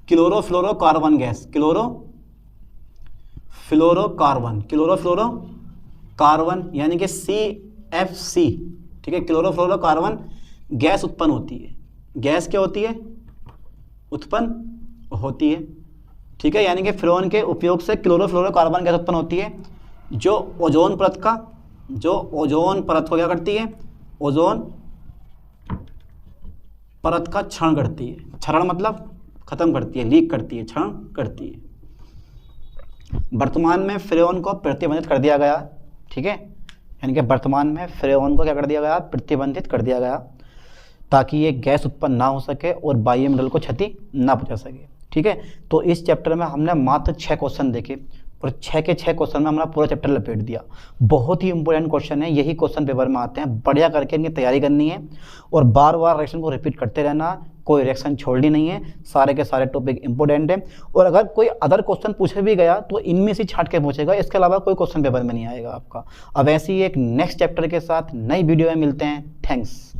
क्लोरोफ्लोरोकार्बन गैस, क्लोरोफ्लोरोकार्बन यानी कि CFC, ठीक है, क्लोरोफ्लोरोकार्बन गैस उत्पन्न होती है। गैस क्या होती है? उत्पन्न होती है। ठीक है, यानी कि फ्रेओन के उपयोग से क्लोरोफ्लोरोकार्बन गैस उत्पन्न होती है, जो ओजोन परत को क्या करती है? ओजोन परत का क्षरण करती है। क्षरण मतलब खत्म करती है, लीक करती है, क्षरण करती है। वर्तमान में फ्रेओन को प्रतिबंधित कर दिया गया। ठीक है, यानी कि वर्तमान में फ्रेओन को क्या कर दिया गया? प्रतिबंधित कर दिया गया, ताकि ये गैस उत्पन्न ना हो सके और वायुमंडल को क्षति ना पहुंचा सके। ठीक है, तो इस चैप्टर में हमने मात्र 6 क्वेश्चन देखे, और 6 के 6 क्वेश्चन में हमने पूरा चैप्टर लपेट दिया। बहुत ही इंपॉर्टेंट क्वेश्चन है, यही क्वेश्चन पेपर में आते हैं। बढ़िया करके इनकी तैयारी करनी है, और बार बार रिएक्शन को रिपीट करते रहना, कोई रिएक्शन छोड़नी नहीं है। सारे के सारे टॉपिक इंपॉर्टेंट हैं, और अगर कोई अदर क्वेश्चन पूछे भी गया तो इनमें से छाट के पूछेगा, इसके अलावा कोई क्वेश्चन पेपर में नहीं आएगा आपका। अब ऐसे ही एक नेक्स्ट चैप्टर के साथ नई वीडियो में मिलते हैं। थैंक्स।